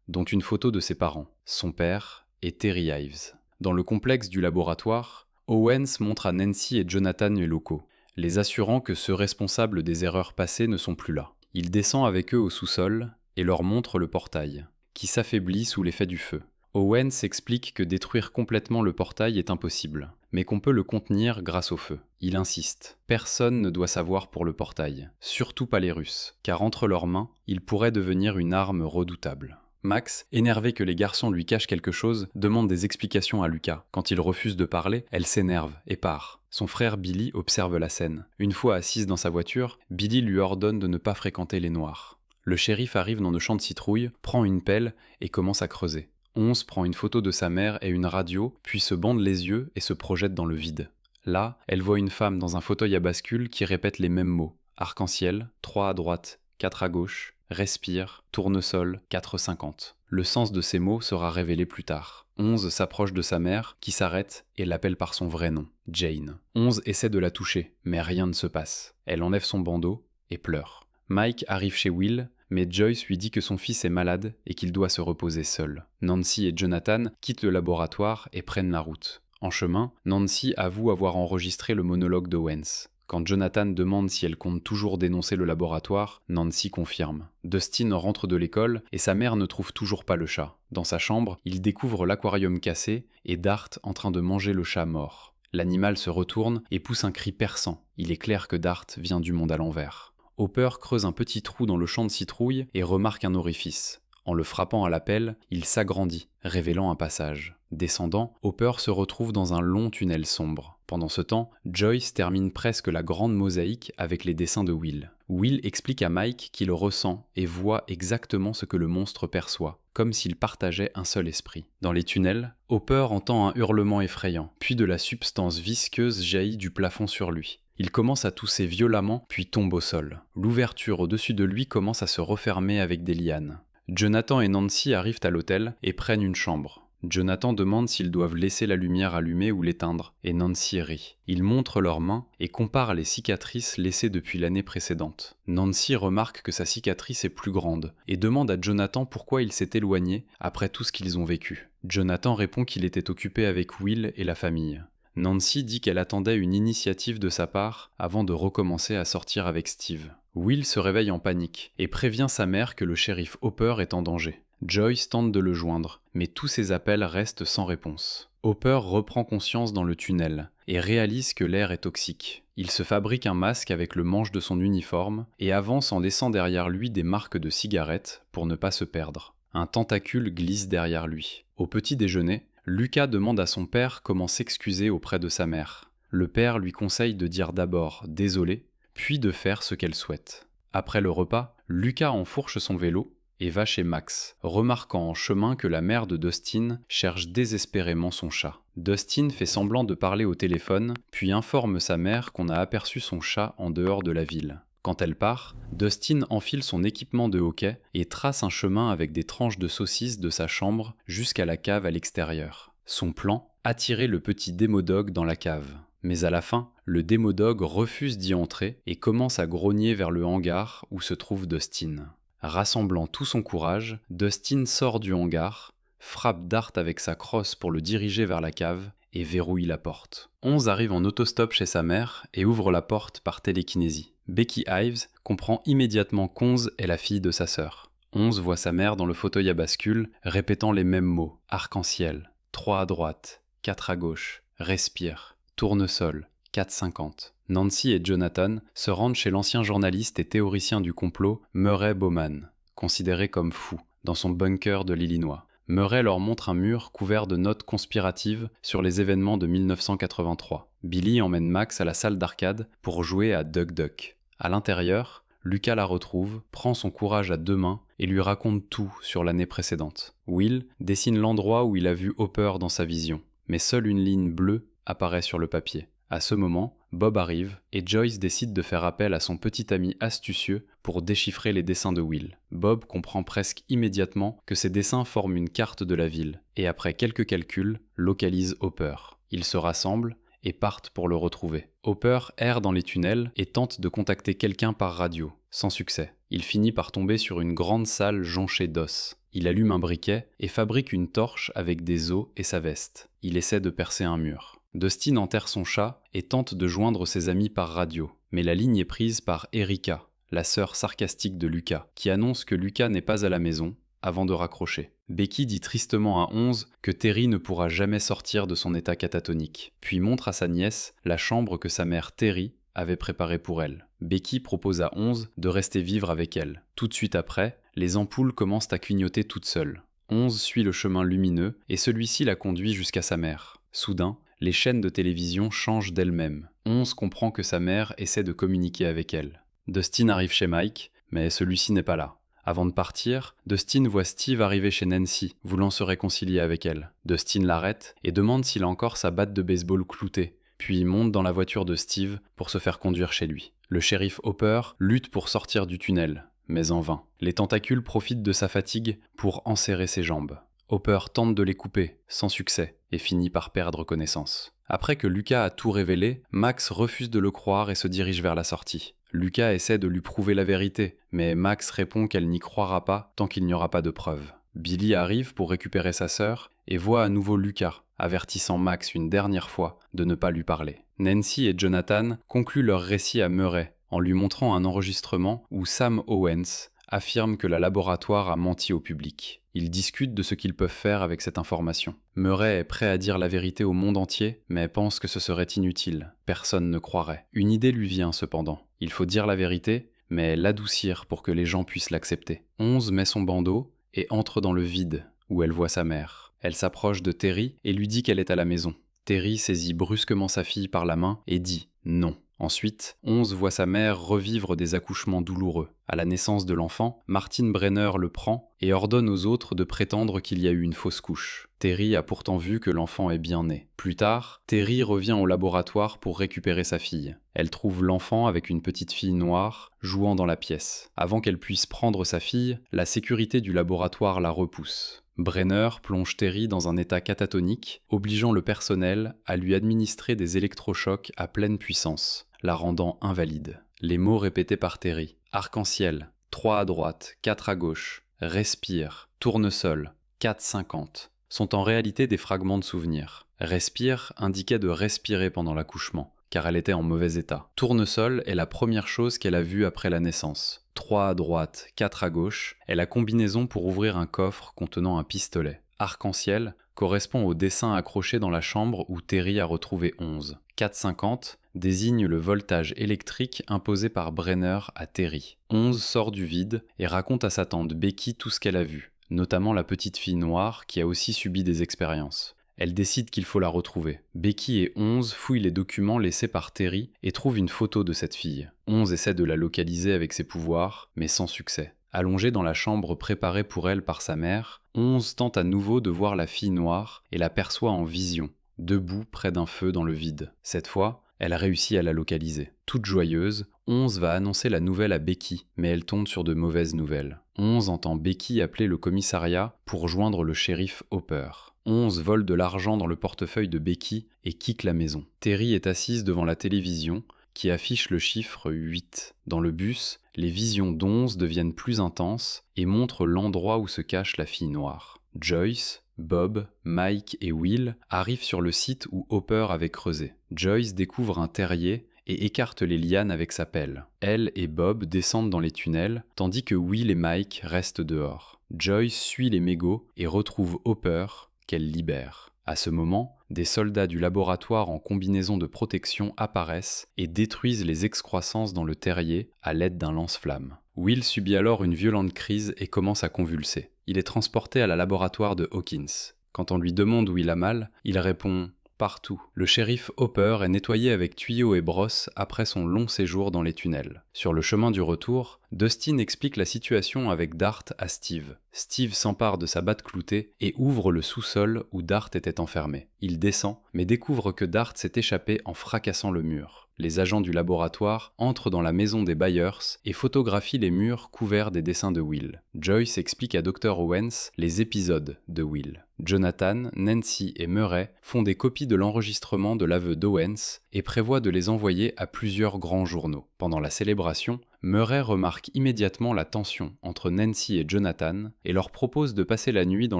dont une photo de ses parents, son père et Terry Ives. Dans le complexe du laboratoire, Owens montre à Nancy et Jonathan les locaux, les assurant que ceux responsables des erreurs passées ne sont plus là. Il descend avec eux au sous-sol et leur montre le portail, qui s'affaiblit sous l'effet du feu. Owens explique que détruire complètement le portail est impossible, mais qu'on peut le contenir grâce au feu. Il insiste. Personne ne doit savoir pour le portail, surtout pas les Russes, car entre leurs mains, il pourrait devenir une arme redoutable. Max, énervé que les garçons lui cachent quelque chose, demande des explications à Lucas. Quand il refuse de parler, elle s'énerve et part. Son frère Billy observe la scène. Une fois assise dans sa voiture, Billy lui ordonne de ne pas fréquenter les Noirs. Le shérif arrive dans le champ de citrouilles, prend une pelle et commence à creuser. 11 prend une photo de sa mère et une radio, puis se bande les yeux et se projette dans le vide. Là, elle voit une femme dans un fauteuil à bascule qui répète les mêmes mots. Arc-en-ciel, 3 à droite, 4 à gauche, respire, tournesol, 4,50. Le sens de ces mots sera révélé plus tard. 11 s'approche de sa mère, qui s'arrête et l'appelle par son vrai nom, Jane. 11 essaie de la toucher, mais rien ne se passe. Elle enlève son bandeau et pleure. Mike arrive chez Will, mais Joyce lui dit que son fils est malade et qu'il doit se reposer seul. Nancy et Jonathan quittent le laboratoire et prennent la route. En chemin, Nancy avoue avoir enregistré le monologue d'Owens. Quand Jonathan demande si elle compte toujours dénoncer le laboratoire, Nancy confirme. Dustin rentre de l'école et sa mère ne trouve toujours pas le chat. Dans sa chambre, il découvre l'aquarium cassé et Dart en train de manger le chat mort. L'animal se retourne et pousse un cri perçant. Il est clair que Dart vient du monde à l'envers. Hopper creuse un petit trou dans le champ de citrouilles et remarque un orifice. En le frappant à la pelle, il s'agrandit, révélant un passage. Descendant, Hopper se retrouve dans un long tunnel sombre. Pendant ce temps, Joyce termine presque la grande mosaïque avec les dessins de Will. Will explique à Mike qu'il ressent et voit exactement ce que le monstre perçoit, comme s'il partageait un seul esprit. Dans les tunnels, Hopper entend un hurlement effrayant, puis de la substance visqueuse jaillit du plafond sur lui. Il commence à tousser violemment, puis tombe au sol. L'ouverture au-dessus de lui commence à se refermer avec des lianes. Jonathan et Nancy arrivent à l'hôtel et prennent une chambre. Jonathan demande s'ils doivent laisser la lumière allumée ou l'éteindre, et Nancy rit. Ils montrent leurs mains et comparent les cicatrices laissées depuis l'année précédente. Nancy remarque que sa cicatrice est plus grande, et demande à Jonathan pourquoi il s'est éloigné après tout ce qu'ils ont vécu. Jonathan répond qu'il était occupé avec Will et la famille. Nancy dit qu'elle attendait une initiative de sa part avant de recommencer à sortir avec Steve. Will se réveille en panique et prévient sa mère que le shérif Hopper est en danger. Joyce tente de le joindre, mais tous ses appels restent sans réponse. Hopper reprend conscience dans le tunnel et réalise que l'air est toxique. Il se fabrique un masque avec le manche de son uniforme et avance en laissant derrière lui des marques de cigarettes pour ne pas se perdre. Un tentacule glisse derrière lui. Au petit déjeuner, Lucas demande à son père comment s'excuser auprès de sa mère. Le père lui conseille de dire d'abord « désolé », puis de faire ce qu'elle souhaite. Après le repas, Lucas enfourche son vélo et va chez Max, remarquant en chemin que la mère de Dustin cherche désespérément son chat. Dustin fait semblant de parler au téléphone, puis informe sa mère qu'on a aperçu son chat en dehors de la ville. Quand elle part, Dustin enfile son équipement de hockey et trace un chemin avec des tranches de saucisses de sa chambre jusqu'à la cave à l'extérieur. Son plan, attirer le petit Démodog dans la cave. Mais à la fin, le Démodog refuse d'y entrer et commence à grogner vers le hangar où se trouve Dustin. Rassemblant tout son courage, Dustin sort du hangar, frappe Dart avec sa crosse pour le diriger vers la cave et verrouille la porte. 11 arrive en autostop chez sa mère et ouvre la porte par télékinésie. Becky Ives comprend immédiatement qu'11 est la fille de sa sœur. 11 voit sa mère dans le fauteuil à bascule, répétant les mêmes mots. Arc-en-ciel, 3 à droite, 4 à gauche, respire, tournesol, 4,50. Nancy et Jonathan se rendent chez l'ancien journaliste et théoricien du complot Murray Bowman, considéré comme fou, dans son bunker de l'Illinois. Murray leur montre un mur couvert de notes conspiratives sur les événements de 1983. Billy emmène Max à la salle d'arcade pour jouer à Duck Duck. À l'intérieur, Lucas la retrouve, prend son courage à deux mains et lui raconte tout sur l'année précédente. Will dessine l'endroit où il a vu Hopper dans sa vision, mais seule une ligne bleue apparaît sur le papier. À ce moment, Bob arrive et Joyce décide de faire appel à son petit ami astucieux pour déchiffrer les dessins de Will. Bob comprend presque immédiatement que ces dessins forment une carte de la ville et après quelques calculs, localise Hopper. Ils se rassemblent et partent pour le retrouver. Hopper erre dans les tunnels et tente de contacter quelqu'un par radio, sans succès. Il finit par tomber sur une grande salle jonchée d'os. Il allume un briquet et fabrique une torche avec des os et sa veste. Il essaie de percer un mur. Dustin enterre son chat et tente de joindre ses amis par radio, mais la ligne est prise par Erika, la sœur sarcastique de Lucas, qui annonce que Lucas n'est pas à la maison, avant de raccrocher. Becky dit tristement à 11 que Terry ne pourra jamais sortir de son état catatonique, puis montre à sa nièce la chambre que sa mère Terry avait préparée pour elle. Becky propose à 11 de rester vivre avec elle. Tout de suite après, les ampoules commencent à clignoter toutes seules. 11 suit le chemin lumineux et celui-ci la conduit jusqu'à sa mère. Soudain, les chaînes de télévision changent d'elles-mêmes. 11 comprend que sa mère essaie de communiquer avec elle. Dustin arrive chez Mike, mais celui-ci n'est pas là. Avant de partir, Dustin voit Steve arriver chez Nancy, voulant se réconcilier avec elle. Dustin l'arrête et demande s'il a encore sa batte de baseball cloutée, puis monte dans la voiture de Steve pour se faire conduire chez lui. Le shérif Hopper lutte pour sortir du tunnel, mais en vain. Les tentacules profitent de sa fatigue pour enserrer ses jambes. Hopper tente de les couper, sans succès, et finit par perdre connaissance. Après que Lucas a tout révélé, Max refuse de le croire et se dirige vers la sortie. Lucas essaie de lui prouver la vérité, mais Max répond qu'elle n'y croira pas tant qu'il n'y aura pas de preuves. Billy arrive pour récupérer sa sœur et voit à nouveau Lucas, avertissant Max une dernière fois de ne pas lui parler. Nancy et Jonathan concluent leur récit à Murray, en lui montrant un enregistrement où Sam Owens affirme que la laboratoire a menti au public. Ils discutent de ce qu'ils peuvent faire avec cette information. Murray est prêt à dire la vérité au monde entier, mais pense que ce serait inutile. Personne ne croirait. Une idée lui vient cependant. Il faut dire la vérité, mais l'adoucir pour que les gens puissent l'accepter. 11 met son bandeau et entre dans le vide, où elle voit sa mère. Elle s'approche de Terry et lui dit qu'elle est à la maison. Terry saisit brusquement sa fille par la main et dit « non ». Ensuite, 11 voit sa mère revivre des accouchements douloureux. À la naissance de l'enfant, Martin Brenner le prend et ordonne aux autres de prétendre qu'il y a eu une fausse couche. Terry a pourtant vu que l'enfant est bien né. Plus tard, Terry revient au laboratoire pour récupérer sa fille. Elle trouve l'enfant avec une petite fille noire jouant dans la pièce. Avant qu'elle puisse prendre sa fille, la sécurité du laboratoire la repousse. Brenner plonge Terry dans un état catatonique, obligeant le personnel à lui administrer des électrochocs à pleine puissance, la rendant invalide. Les mots répétés par Terry, arc-en-ciel, 3 à droite, 4 à gauche, respire, tournesol, 4,50, sont en réalité des fragments de souvenirs. Respire indiquait de respirer pendant l'accouchement, car elle était en mauvais état. Tournesol est la première chose qu'elle a vue après la naissance. 3 à droite, 4 à gauche est la combinaison pour ouvrir un coffre contenant un pistolet. Arc-en-ciel correspond au dessin accroché dans la chambre où Terry a retrouvé 11. 4,50 désigne le voltage électrique imposé par Brenner à Terry. 11 sort du vide et raconte à sa tante Becky tout ce qu'elle a vu, notamment la petite fille noire qui a aussi subi des expériences. Elle décide qu'il faut la retrouver. Becky et 11 fouillent les documents laissés par Terry et trouvent une photo de cette fille. 11 essaie de la localiser avec ses pouvoirs, mais sans succès. Allongée dans la chambre préparée pour elle par sa mère, 11 tente à nouveau de voir la fille noire et l'aperçoit en vision, debout près d'un feu dans le vide. Cette fois, elle a réussi à la localiser. Toute joyeuse, 11 va annoncer la nouvelle à Becky, mais elle tombe sur de mauvaises nouvelles. 11 entend Becky appeler le commissariat pour joindre le shérif Hopper. 11 vole de l'argent dans le portefeuille de Becky et quitte la maison. Terry est assise devant la télévision qui affiche le chiffre 8. Dans le bus, les visions d'11 deviennent plus intenses et montrent l'endroit où se cache la fille noire. Joyce, Bob, Mike et Will arrivent sur le site où Hopper avait creusé. Joyce découvre un terrier et écarte les lianes avec sa pelle. Elle et Bob descendent dans les tunnels, tandis que Will et Mike restent dehors. Joyce suit les mégots et retrouve Hopper, qu'elle libère. À ce moment, des soldats du laboratoire en combinaison de protection apparaissent et détruisent les excroissances dans le terrier à l'aide d'un lance-flamme. Will subit alors une violente crise et commence à convulser. Il est transporté à la laboratoire de Hawkins. Quand on lui demande où il a mal, il répond « partout ». Le shérif Hopper est nettoyé avec tuyaux et brosses après son long séjour dans les tunnels. Sur le chemin du retour, Dustin explique la situation avec Dart à Steve. Steve s'empare de sa batte cloutée et ouvre le sous-sol où Dart était enfermé. Il descend, mais découvre que Dart s'est échappé en fracassant le mur. Les agents du laboratoire entrent dans la maison des Byers et photographient les murs couverts des dessins de Will. Joyce explique à Dr. Owens les épisodes de Will. Jonathan, Nancy et Murray font des copies de l'enregistrement de l'aveu d'Owens et prévoient de les envoyer à plusieurs grands journaux. Pendant la célébration, Murray remarque immédiatement la tension entre Nancy et Jonathan et leur propose de passer la nuit dans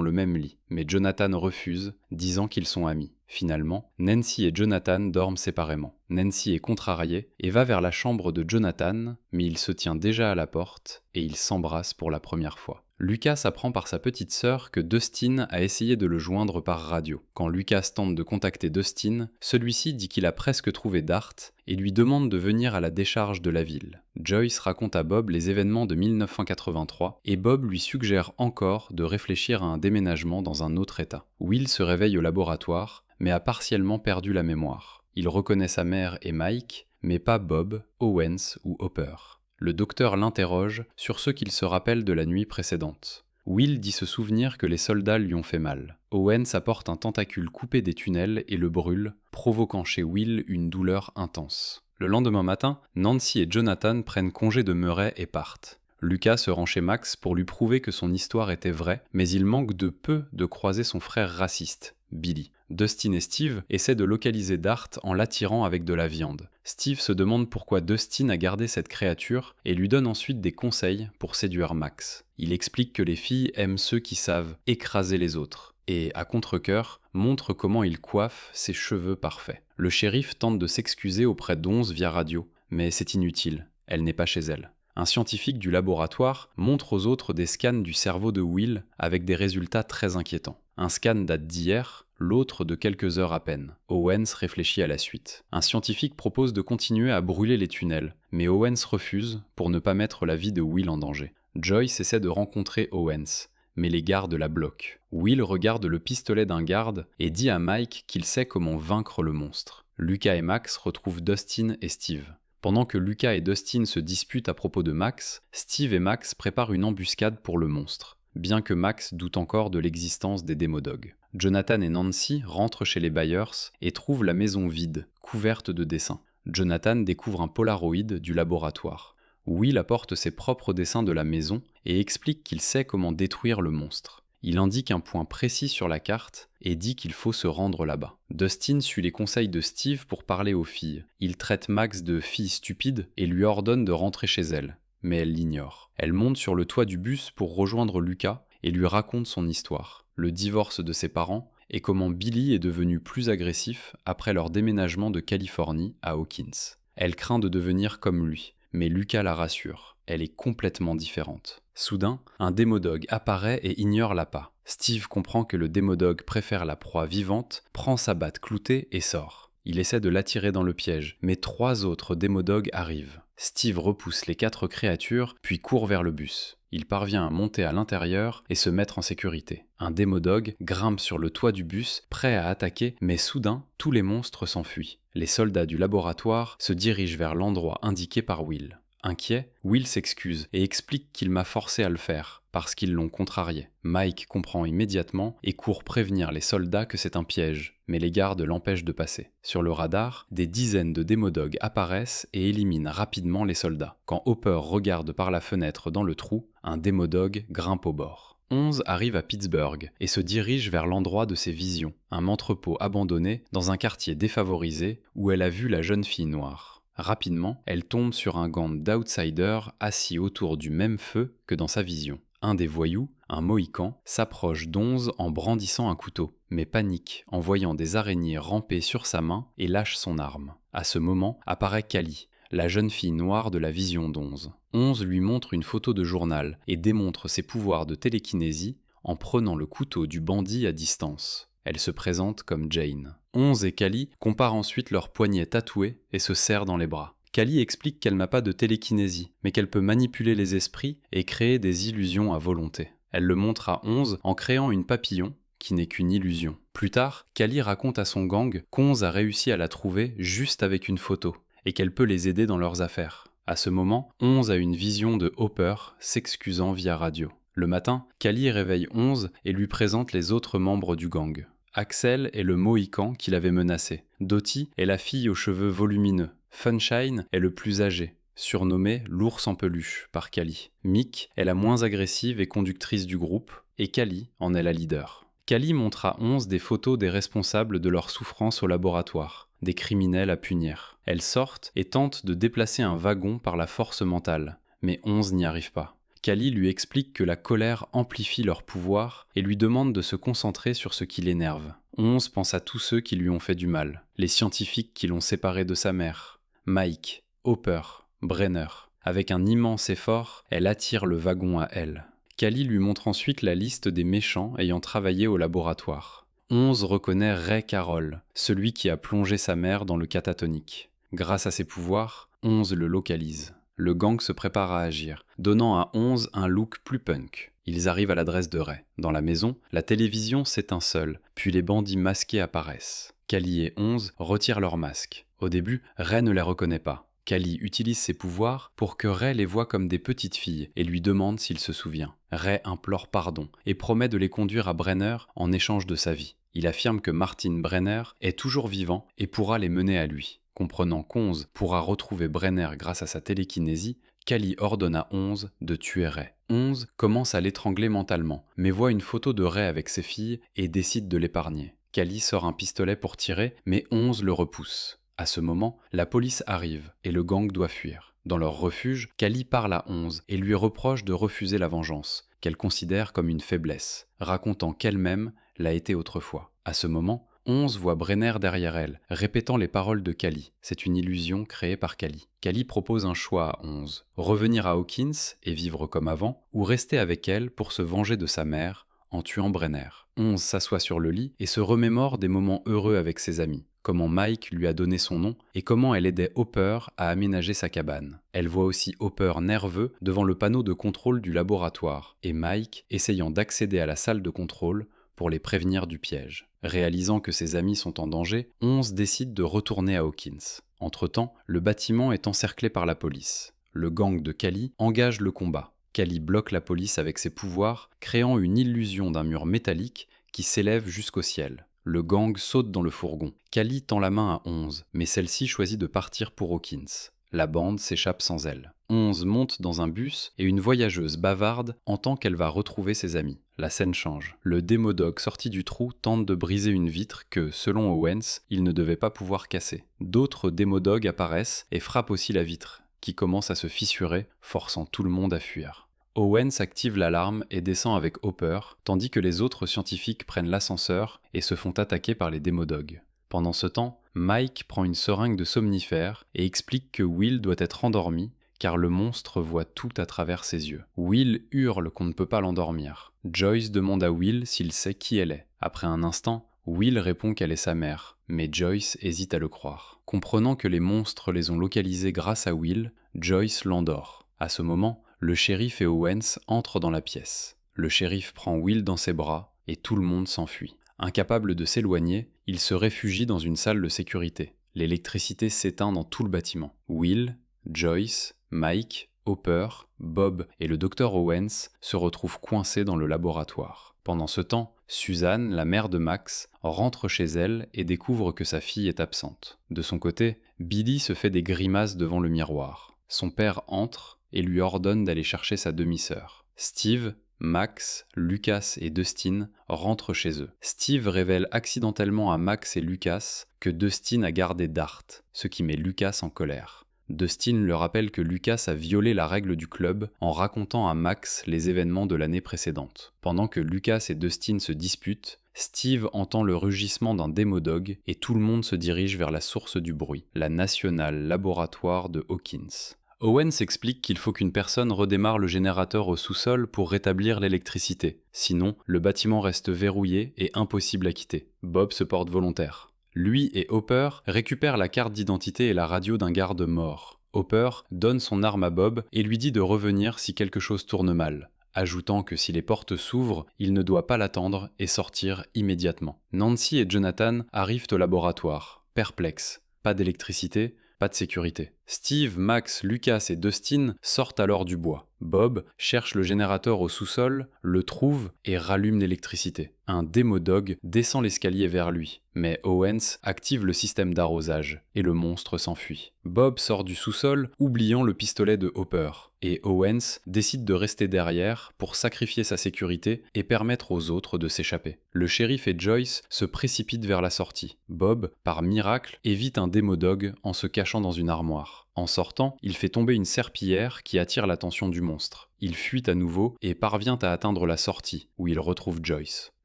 le même lit, mais Jonathan refuse, disant qu'ils sont amis. Finalement, Nancy et Jonathan dorment séparément. Nancy est contrariée et va vers la chambre de Jonathan, mais il se tient déjà à la porte et ils s'embrassent pour la première fois. Lucas apprend par sa petite sœur que Dustin a essayé de le joindre par radio. Quand Lucas tente de contacter Dustin, celui-ci dit qu'il a presque trouvé Dart et lui demande de venir à la décharge de la ville. Joyce raconte à Bob les événements de 1983 et Bob lui suggère encore de réfléchir à un déménagement dans un autre état. Will se réveille au laboratoire, mais a partiellement perdu la mémoire. Il reconnaît sa mère et Mike, mais pas Bob, Owens ou Hopper. Le docteur l'interroge sur ce qu'il se rappelle de la nuit précédente. Will dit se souvenir que les soldats lui ont fait mal. Owens apporte un tentacule coupé des tunnels et le brûle, provoquant chez Will une douleur intense. Le lendemain matin, Nancy et Jonathan prennent congé de Murray et partent. Lucas se rend chez Max pour lui prouver que son histoire était vraie, mais il manque de peu de croiser son frère raciste, Billy. Dustin et Steve essaient de localiser Dart en l'attirant avec de la viande. Steve se demande pourquoi Dustin a gardé cette créature et lui donne ensuite des conseils pour séduire Max. Il explique que les filles aiment ceux qui savent écraser les autres et, à contre-cœur, montre comment il coiffe ses cheveux parfaits. Le shérif tente de s'excuser auprès d'11 via radio, mais c'est inutile, elle n'est pas chez elle. Un scientifique du laboratoire montre aux autres des scans du cerveau de Will avec des résultats très inquiétants. Un scan date d'hier, l'autre de quelques heures à peine. Owens réfléchit à la suite. Un scientifique propose de continuer à brûler les tunnels, mais Owens refuse pour ne pas mettre la vie de Will en danger. Joyce essaie de rencontrer Owens, mais les gardes la bloquent. Will regarde le pistolet d'un garde et dit à Mike qu'il sait comment vaincre le monstre. Lucas et Max retrouvent Dustin et Steve. Pendant que Lucas et Dustin se disputent à propos de Max, Steve et Max préparent une embuscade pour le monstre, bien que Max doute encore de l'existence des Démodogs. Jonathan et Nancy rentrent chez les Byers et trouvent la maison vide, couverte de dessins. Jonathan découvre un Polaroid du laboratoire. Will apporte ses propres dessins de la maison et explique qu'il sait comment détruire le monstre. Il indique un point précis sur la carte et dit qu'il faut se rendre là-bas. Dustin suit les conseils de Steve pour parler aux filles. Il traite Max de fille stupide et lui ordonne de rentrer chez elle. Mais elle l'ignore. Elle monte sur le toit du bus pour rejoindre Lucas et lui raconte son histoire, le divorce de ses parents et comment Billy est devenu plus agressif après leur déménagement de Californie à Hawkins. Elle craint de devenir comme lui, mais Lucas la rassure. Elle est complètement différente. Soudain, un démodog apparaît et ignore l'appât. Steve comprend que le démodog préfère la proie vivante, prend sa batte cloutée et sort. Il essaie de l'attirer dans le piège, mais 3 autres démodogs arrivent. Steve repousse les 4 créatures, puis court vers le bus. Il parvient à monter à l'intérieur et se mettre en sécurité. Un démodog grimpe sur le toit du bus, prêt à attaquer, mais soudain, tous les monstres s'enfuient. Les soldats du laboratoire se dirigent vers l'endroit indiqué par Will. Inquiet, Will s'excuse et explique qu'il m'a forcé à le faire, parce qu'ils l'ont contrarié. Mike comprend immédiatement et court prévenir les soldats que c'est un piège, mais les gardes l'empêchent de passer. Sur le radar, des dizaines de démodogs apparaissent et éliminent rapidement les soldats. Quand Hopper regarde par la fenêtre dans le trou, un démodog grimpe au bord. 11 arrive à Pittsburgh et se dirige vers l'endroit de ses visions, un entrepôt abandonné dans un quartier défavorisé où elle a vu la jeune fille noire. Rapidement, elle tombe sur un gang d'outsiders assis autour du même feu que dans sa vision. Un des voyous, un mohican, s'approche d'11 en brandissant un couteau, mais panique en voyant des araignées ramper sur sa main et lâche son arme. À ce moment apparaît Callie, la jeune fille noire de la vision d'11. 11 lui montre une photo de journal et démontre ses pouvoirs de télékinésie en prenant le couteau du bandit à distance. Elle se présente comme Jane. 11 et Callie comparent ensuite leurs poignets tatoués et se serrent dans les bras. Callie explique qu'elle n'a pas de télékinésie, mais qu'elle peut manipuler les esprits et créer des illusions à volonté. Elle le montre à 11 en créant une papillon, qui n'est qu'une illusion. Plus tard, Callie raconte à son gang qu'11 a réussi à la trouver juste avec une photo, et qu'elle peut les aider dans leurs affaires. À ce moment, 11 a une vision de Hopper s'excusant via radio. Le matin, Callie réveille 11 et lui présente les autres membres du gang. Axel est le mohican qui l'avait menacé. Dottie est la fille aux cheveux volumineux. Funshine est le plus âgé, surnommé l'ours en peluche par Callie. Mick est la moins agressive et conductrice du groupe, et Callie en est la leader. Callie montre à 11 des photos des responsables de leur souffrance au laboratoire, des criminels à punir. Elles sortent et tentent de déplacer un wagon par la force mentale, mais 11 n'y arrive pas. Callie lui explique que la colère amplifie leur pouvoir et lui demande de se concentrer sur ce qui l'énerve. 11 pense à tous ceux qui lui ont fait du mal, les scientifiques qui l'ont séparé de sa mère, Mike, Hopper, Brenner. Avec un immense effort, elle attire le wagon à elle. Callie lui montre ensuite la liste des méchants ayant travaillé au laboratoire. 11 reconnaît Ray Carroll, celui qui a plongé sa mère dans le catatonique. Grâce à ses pouvoirs, 11 le localise. Le gang se prépare à agir, donnant à 11 un look plus punk. Ils arrivent à l'adresse de Ray. Dans la maison, la télévision s'éteint seule, puis les bandits masqués apparaissent. Callie et 11 retirent leurs masques. Au début, Ray ne les reconnaît pas. Callie utilise ses pouvoirs pour que Ray les voie comme des petites filles et lui demande s'il se souvient. Ray implore pardon et promet de les conduire à Brenner en échange de sa vie. Il affirme que Martin Brenner est toujours vivant et pourra les mener à lui. Comprenant qu'11 pourra retrouver Brenner grâce à sa télékinésie, Callie ordonne à 11 de tuer Ray. 11 commence à l'étrangler mentalement, mais voit une photo de Ray avec ses filles et décide de l'épargner. Callie sort un pistolet pour tirer, mais 11 le repousse. À ce moment, la police arrive et le gang doit fuir. Dans leur refuge, Callie parle à 11 et lui reproche de refuser la vengeance, qu'elle considère comme une faiblesse, racontant qu'elle-même l'a été autrefois. À ce moment, 11 voit Brenner derrière elle, répétant les paroles de Callie. C'est une illusion créée par Callie. Callie propose un choix à 11. Revenir à Hawkins et vivre comme avant, ou rester avec elle pour se venger de sa mère en tuant Brenner. 11 s'assoit sur le lit et se remémore des moments heureux avec ses amis, comment Mike lui a donné son nom et comment elle aidait Hopper à aménager sa cabane. Elle voit aussi Hopper nerveux devant le panneau de contrôle du laboratoire et Mike essayant d'accéder à la salle de contrôle pour les prévenir du piège. Réalisant que ses amis sont en danger, 11 décide de retourner à Hawkins. Entre-temps, le bâtiment est encerclé par la police. Le gang de Callie engage le combat. Callie bloque la police avec ses pouvoirs, créant une illusion d'un mur métallique qui s'élève jusqu'au ciel. Le gang saute dans le fourgon. Callie tend la main à 11, mais celle-ci choisit de partir pour Hawkins. La bande s'échappe sans elle. 11 monte dans un bus et une voyageuse bavarde entend qu'elle va retrouver ses amis. La scène change. Le Démodog sorti du trou tente de briser une vitre que, selon Owens, il ne devait pas pouvoir casser. D'autres Démodogs apparaissent et frappent aussi la vitre, qui commence à se fissurer, forçant tout le monde à fuir. Owens active l'alarme et descend avec Hopper, tandis que les autres scientifiques prennent l'ascenseur et se font attaquer par les Démodogs. Pendant ce temps, Mike prend une seringue de somnifère et explique que Will doit être endormi car le monstre voit tout à travers ses yeux. Will hurle qu'on ne peut pas l'endormir. Joyce demande à Will s'il sait qui elle est. Après un instant, Will répond qu'elle est sa mère, mais Joyce hésite à le croire. Comprenant que les monstres les ont localisés grâce à Will, Joyce l'endort. À ce moment, le shérif et Owens entrent dans la pièce. Le shérif prend Will dans ses bras et tout le monde s'enfuit. Incapable de s'éloigner, il se réfugie dans une salle de sécurité. L'électricité s'éteint dans tout le bâtiment. Will, Joyce, Mike, Hopper, Bob et le docteur Owens se retrouvent coincés dans le laboratoire. Pendant ce temps, Suzanne, la mère de Max, rentre chez elle et découvre que sa fille est absente. De son côté, Billy se fait des grimaces devant le miroir. Son père entre et lui ordonne d'aller chercher sa demi-sœur. Steve, Max, Lucas et Dustin rentrent chez eux. Steve révèle accidentellement à Max et Lucas que Dustin a gardé Dart, ce qui met Lucas en colère. Dustin leur rappelle que Lucas a violé la règle du club en racontant à Max les événements de l'année précédente. Pendant que Lucas et Dustin se disputent, Steve entend le rugissement d'un Démodog et tout le monde se dirige vers la source du bruit, la National Laboratoire de Hawkins. Owens explique qu'il faut qu'une personne redémarre le générateur au sous-sol pour rétablir l'électricité. Sinon, le bâtiment reste verrouillé et impossible à quitter. Bob se porte volontaire. Lui et Hopper récupèrent la carte d'identité et la radio d'un garde mort. Hopper donne son arme à Bob et lui dit de revenir si quelque chose tourne mal, ajoutant que si les portes s'ouvrent, il ne doit pas l'attendre et sortir immédiatement. Nancy et Jonathan arrivent au laboratoire, perplexes. Pas d'électricité, pas de sécurité. Steve, Max, Lucas et Dustin sortent alors du bois. Bob cherche le générateur au sous-sol, le trouve et rallume l'électricité. Un Démodog descend l'escalier vers lui, mais Owens active le système d'arrosage et le monstre s'enfuit. Bob sort du sous-sol, oubliant le pistolet de Hopper, et Owens décide de rester derrière pour sacrifier sa sécurité et permettre aux autres de s'échapper. Le shérif et Joyce se précipitent vers la sortie. Bob, par miracle, évite un Démodog en se cachant dans une armoire. En sortant, il fait tomber une serpillière qui attire l'attention du monstre. Il fuit à nouveau et parvient à atteindre la sortie, où il retrouve Joyce.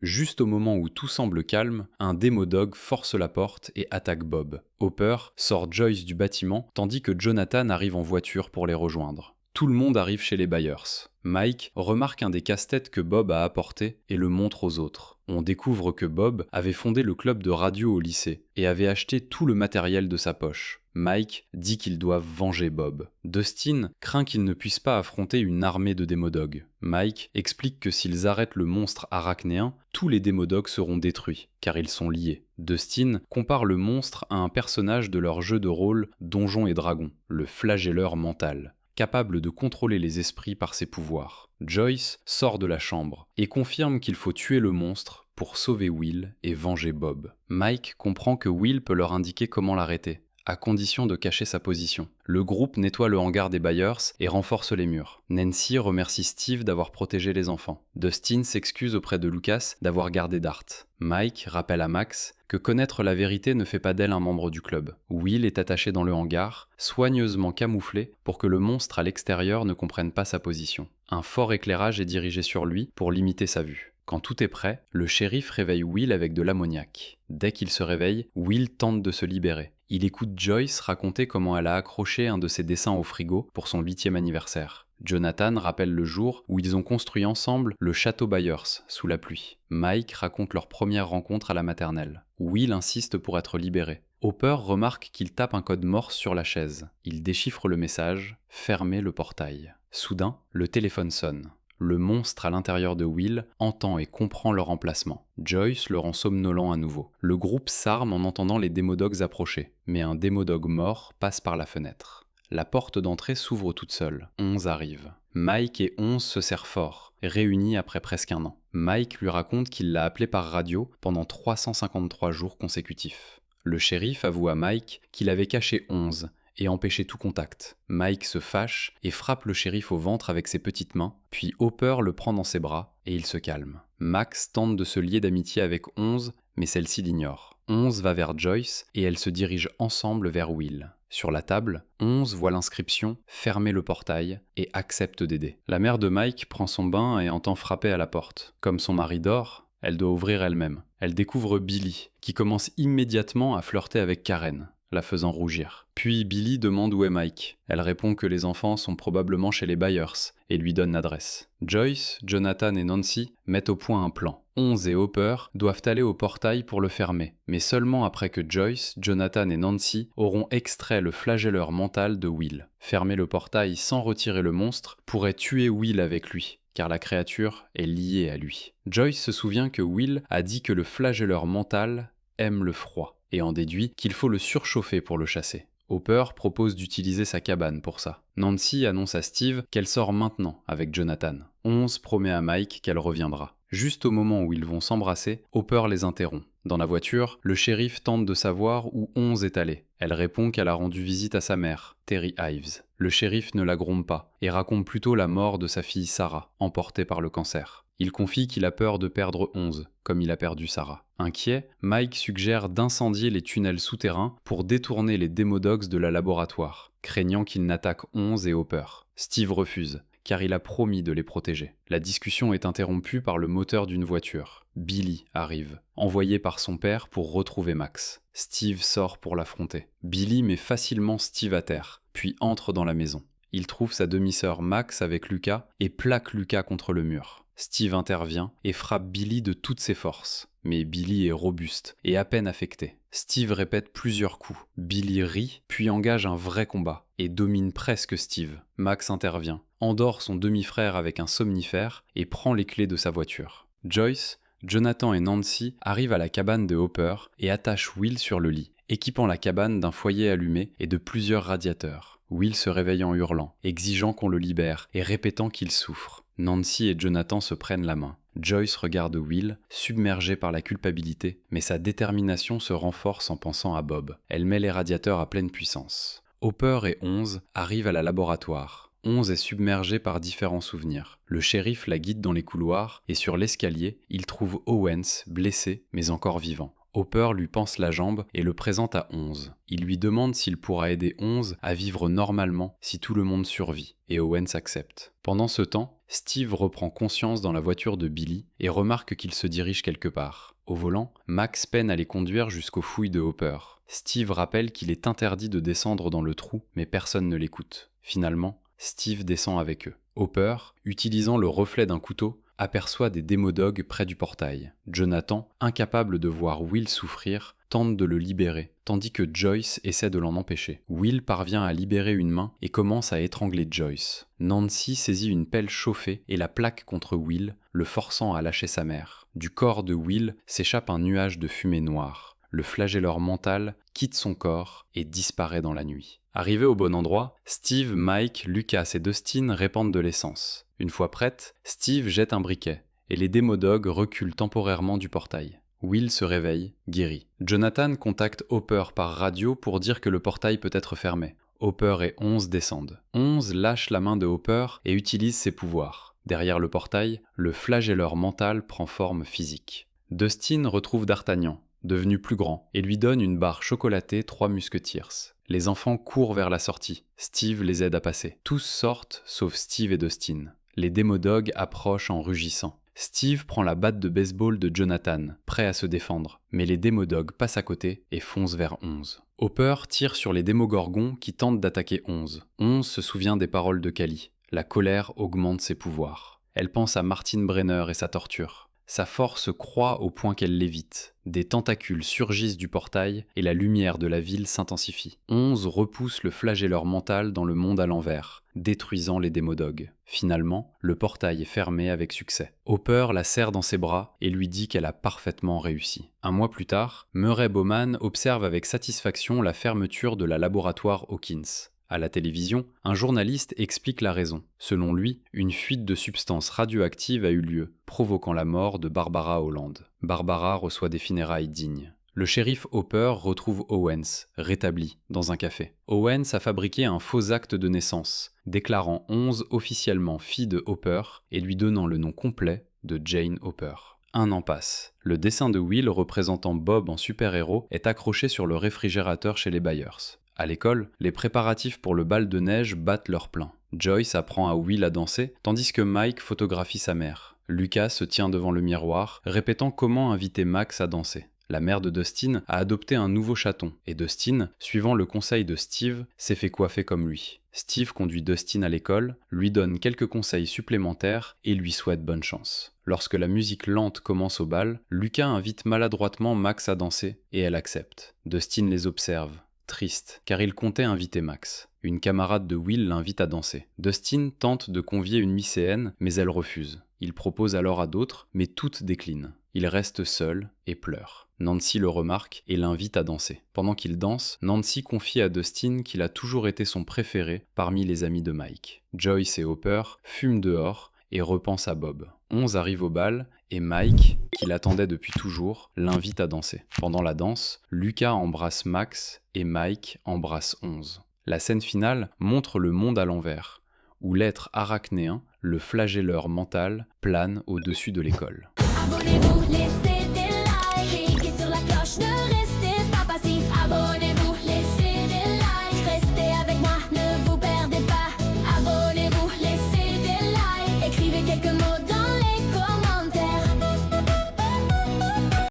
Juste au moment où tout semble calme, un Démodog force la porte et attaque Bob. Hopper sort Joyce du bâtiment, tandis que Jonathan arrive en voiture pour les rejoindre. Tout le monde arrive chez les Byers. Mike remarque un des casse-têtes que Bob a apporté et le montre aux autres. On découvre que Bob avait fondé le club de radio au lycée et avait acheté tout le matériel de sa poche. Mike dit qu'ils doivent venger Bob. Dustin craint qu'ils ne puissent pas affronter une armée de Démodogs. Mike explique que s'ils arrêtent le monstre arachnéen, tous les Démodogs seront détruits, car ils sont liés. Dustin compare le monstre à un personnage de leur jeu de rôle Donjons et Dragons, le flagelleur mental, capable de contrôler les esprits par ses pouvoirs. Joyce sort de la chambre et confirme qu'il faut tuer le monstre pour sauver Will et venger Bob. Mike comprend que Will peut leur indiquer comment l'arrêter, à condition de cacher sa position. Le groupe nettoie le hangar des Byers et renforce les murs. Nancy remercie Steve d'avoir protégé les enfants. Dustin s'excuse auprès de Lucas d'avoir gardé Dart. Mike rappelle à Max que connaître la vérité ne fait pas d'elle un membre du club. Will est attaché dans le hangar, soigneusement camouflé pour que le monstre à l'extérieur ne comprenne pas sa position. Un fort éclairage est dirigé sur lui pour limiter sa vue. Quand tout est prêt, le shérif réveille Will avec de l'ammoniac. Dès qu'il se réveille, Will tente de se libérer. Il écoute Joyce raconter comment elle a accroché un de ses dessins au frigo pour son 8e anniversaire. Jonathan rappelle le jour où ils ont construit ensemble le château Byers sous la pluie. Mike raconte leur première rencontre à la maternelle. Will insiste pour être libéré. Hopper remarque qu'il tape un code morse sur la chaise. Il déchiffre le message « Fermez le portail ». Soudain, le téléphone sonne. Le monstre à l'intérieur de Will entend et comprend leur emplacement. Joyce le rend somnolent à nouveau. Le groupe s'arme en entendant les Démodogs approcher, mais un Démodog mort passe par la fenêtre. La porte d'entrée s'ouvre toute seule. 11 arrive. Mike et 11 se serrent fort, réunis après presque un an. Mike lui raconte qu'il l'a appelé par radio pendant 353 jours consécutifs. Le shérif avoue à Mike qu'il avait caché 11 et empêcher tout contact. Mike se fâche et frappe le shérif au ventre avec ses petites mains, puis Hopper le prend dans ses bras et il se calme. Max tente de se lier d'amitié avec 11, mais celle-ci l'ignore. 11 va vers Joyce et elles se dirigent ensemble vers Will. Sur la table, 11 voit l'inscription « Fermez le portail » et accepte d'aider. La mère de Mike prend son bain et entend frapper à la porte. Comme son mari dort, elle doit ouvrir elle-même. Elle découvre Billy, qui commence immédiatement à flirter avec Karen, la faisant rougir. Puis Billy demande où est Mike. Elle répond que les enfants sont probablement chez les Byers et lui donne l'adresse. Joyce, Jonathan et Nancy mettent au point un plan. 11 et Hopper doivent aller au portail pour le fermer, mais seulement après que Joyce, Jonathan et Nancy auront extrait le flagelleur mental de Will. Fermer le portail sans retirer le monstre pourrait tuer Will avec lui, car la créature est liée à lui. Joyce se souvient que Will a dit que le flagelleur mental aime le froid, et en déduit qu'il faut le surchauffer pour le chasser. Hopper propose d'utiliser sa cabane pour ça. Nancy annonce à Steve qu'elle sort maintenant avec Jonathan. 11 promet à Mike qu'elle reviendra. Juste au moment où ils vont s'embrasser, Hopper les interrompt. Dans la voiture, le shérif tente de savoir où 11 est allé. Elle répond qu'elle a rendu visite à sa mère, Terry Ives. Le shérif ne la gronde pas et raconte plutôt la mort de sa fille Sarah, emportée par le cancer. Il confie qu'il a peur de perdre 11, comme il a perdu Sarah. Inquiet, Mike suggère d'incendier les tunnels souterrains pour détourner les Demodogs de la laboratoire, craignant qu'ils n'attaquent 11 et Hopper. Steve refuse, car il a promis de les protéger. La discussion est interrompue par le moteur d'une voiture. Billy arrive, envoyé par son père pour retrouver Max. Steve sort pour l'affronter. Billy met facilement Steve à terre, puis entre dans la maison. Il trouve sa demi-sœur Max avec Lucas et plaque Lucas contre le mur. Steve intervient et frappe Billy de toutes ses forces. Mais Billy est robuste et à peine affecté. Steve répète plusieurs coups. Billy rit, puis engage un vrai combat et domine presque Steve. Max intervient, endort son demi-frère avec un somnifère et prend les clés de sa voiture. Joyce, Jonathan et Nancy arrivent à la cabane de Hopper et attachent Will sur le lit, équipant la cabane d'un foyer allumé et de plusieurs radiateurs. Will se réveille en hurlant, exigeant qu'on le libère et répétant qu'il souffre. Nancy et Jonathan se prennent la main. Joyce regarde Will, submergé par la culpabilité, mais sa détermination se renforce en pensant à Bob. Elle met les radiateurs à pleine puissance. Hopper et 11 arrivent à la laboratoire. 11 est submergé par différents souvenirs. Le shérif la guide dans les couloirs et sur l'escalier, il trouve Owens, blessé mais encore vivant. Hopper lui panse la jambe et le présente à 11. Il lui demande s'il pourra aider 11 à vivre normalement si tout le monde survit, et Owens accepte. Pendant ce temps, Steve reprend conscience dans la voiture de Billy et remarque qu'il se dirige quelque part. Au volant, Max peine à les conduire jusqu'aux fouilles de Hopper. Steve rappelle qu'il est interdit de descendre dans le trou, mais personne ne l'écoute. Finalement, Steve descend avec eux. Hopper, utilisant le reflet d'un couteau, aperçoit des Demodogs près du portail. Jonathan, incapable de voir Will souffrir, tente de le libérer, tandis que Joyce essaie de l'en empêcher. Will parvient à libérer une main et commence à étrangler Joyce. Nancy saisit une pelle chauffée et la plaque contre Will, le forçant à lâcher sa mère. Du corps de Will s'échappe un nuage de fumée noire. Le flagelleur mental quitte son corps et disparaît dans la nuit. Arrivé au bon endroit, Steve, Mike, Lucas et Dustin répandent de l'essence. Une fois prête, Steve jette un briquet, et les Demodogs reculent temporairement du portail. Will se réveille, guéri. Jonathan contacte Hopper par radio pour dire que le portail peut être fermé. Hopper et 11 descendent. 11 lâche la main de Hopper et utilise ses pouvoirs. Derrière le portail, le flagelleur mental prend forme physique. Dustin retrouve D'Artagnan, devenu plus grand, et lui donne une barre chocolatée 3 Musketeers. Les enfants courent vers la sortie. Steve les aide à passer. Tous sortent, sauf Steve et Dustin. Les Demodogs approchent en rugissant. Steve prend la batte de baseball de Jonathan, prêt à se défendre, mais les Demodogs passent à côté et foncent vers 11. Hopper tire sur les Démogorgons qui tentent d'attaquer 11. 11 se souvient des paroles de Kali. La colère augmente ses pouvoirs. Elle pense à Martin Brenner et sa torture. Sa force croît au point qu'elle lévite. Des tentacules surgissent du portail et la lumière de la ville s'intensifie. 11 repousse le flagelleur mental dans le monde à l'envers, détruisant les Demodogs. Finalement, le portail est fermé avec succès. Hopper la serre dans ses bras et lui dit qu'elle a parfaitement réussi. Un mois plus tard, Murray Bowman observe avec satisfaction la fermeture de la laboratoire Hawkins. À la télévision, un journaliste explique la raison. Selon lui, une fuite de substances radioactives a eu lieu, provoquant la mort de Barbara Holland. Barbara reçoit des funérailles dignes. Le shérif Hopper retrouve Owens, rétabli, dans un café. Owens a fabriqué un faux acte de naissance, déclarant 11 officiellement fille de Hopper et lui donnant le nom complet de Jane Hopper. Un an passe. Le dessin de Will représentant Bob en super-héros est accroché sur le réfrigérateur chez les Byers. À l'école, les préparatifs pour le bal de neige battent leur plein. Joyce apprend à Will à danser, tandis que Mike photographie sa mère. Lucas se tient devant le miroir, répétant comment inviter Max à danser. La mère de Dustin a adopté un nouveau chaton, et Dustin, suivant le conseil de Steve, s'est fait coiffer comme lui. Steve conduit Dustin à l'école, lui donne quelques conseils supplémentaires et lui souhaite bonne chance. Lorsque la musique lente commence au bal, Lucas invite maladroitement Max à danser, et elle accepte. Dustin les observe, triste, car il comptait inviter Max. Une camarade de Will l'invite à danser. Dustin tente de convier une lycéenne, mais elle refuse. Il propose alors à d'autres, mais toutes déclinent. Il reste seul et pleure. Nancy le remarque et l'invite à danser. Pendant qu'il danse, Nancy confie à Dustin qu'il a toujours été son préféré parmi les amis de Mike. Joyce et Hopper fument dehors et repensent à Bob. 11 arrive au bal et Mike, qui l'attendait depuis toujours, l'invite à danser. Pendant la danse, Lucas embrasse Max et Mike embrasse 11. La scène finale montre le monde à l'envers, où l'être arachnéen, le flagelleur mental, plane au-dessus de l'école. Abonnez-vous,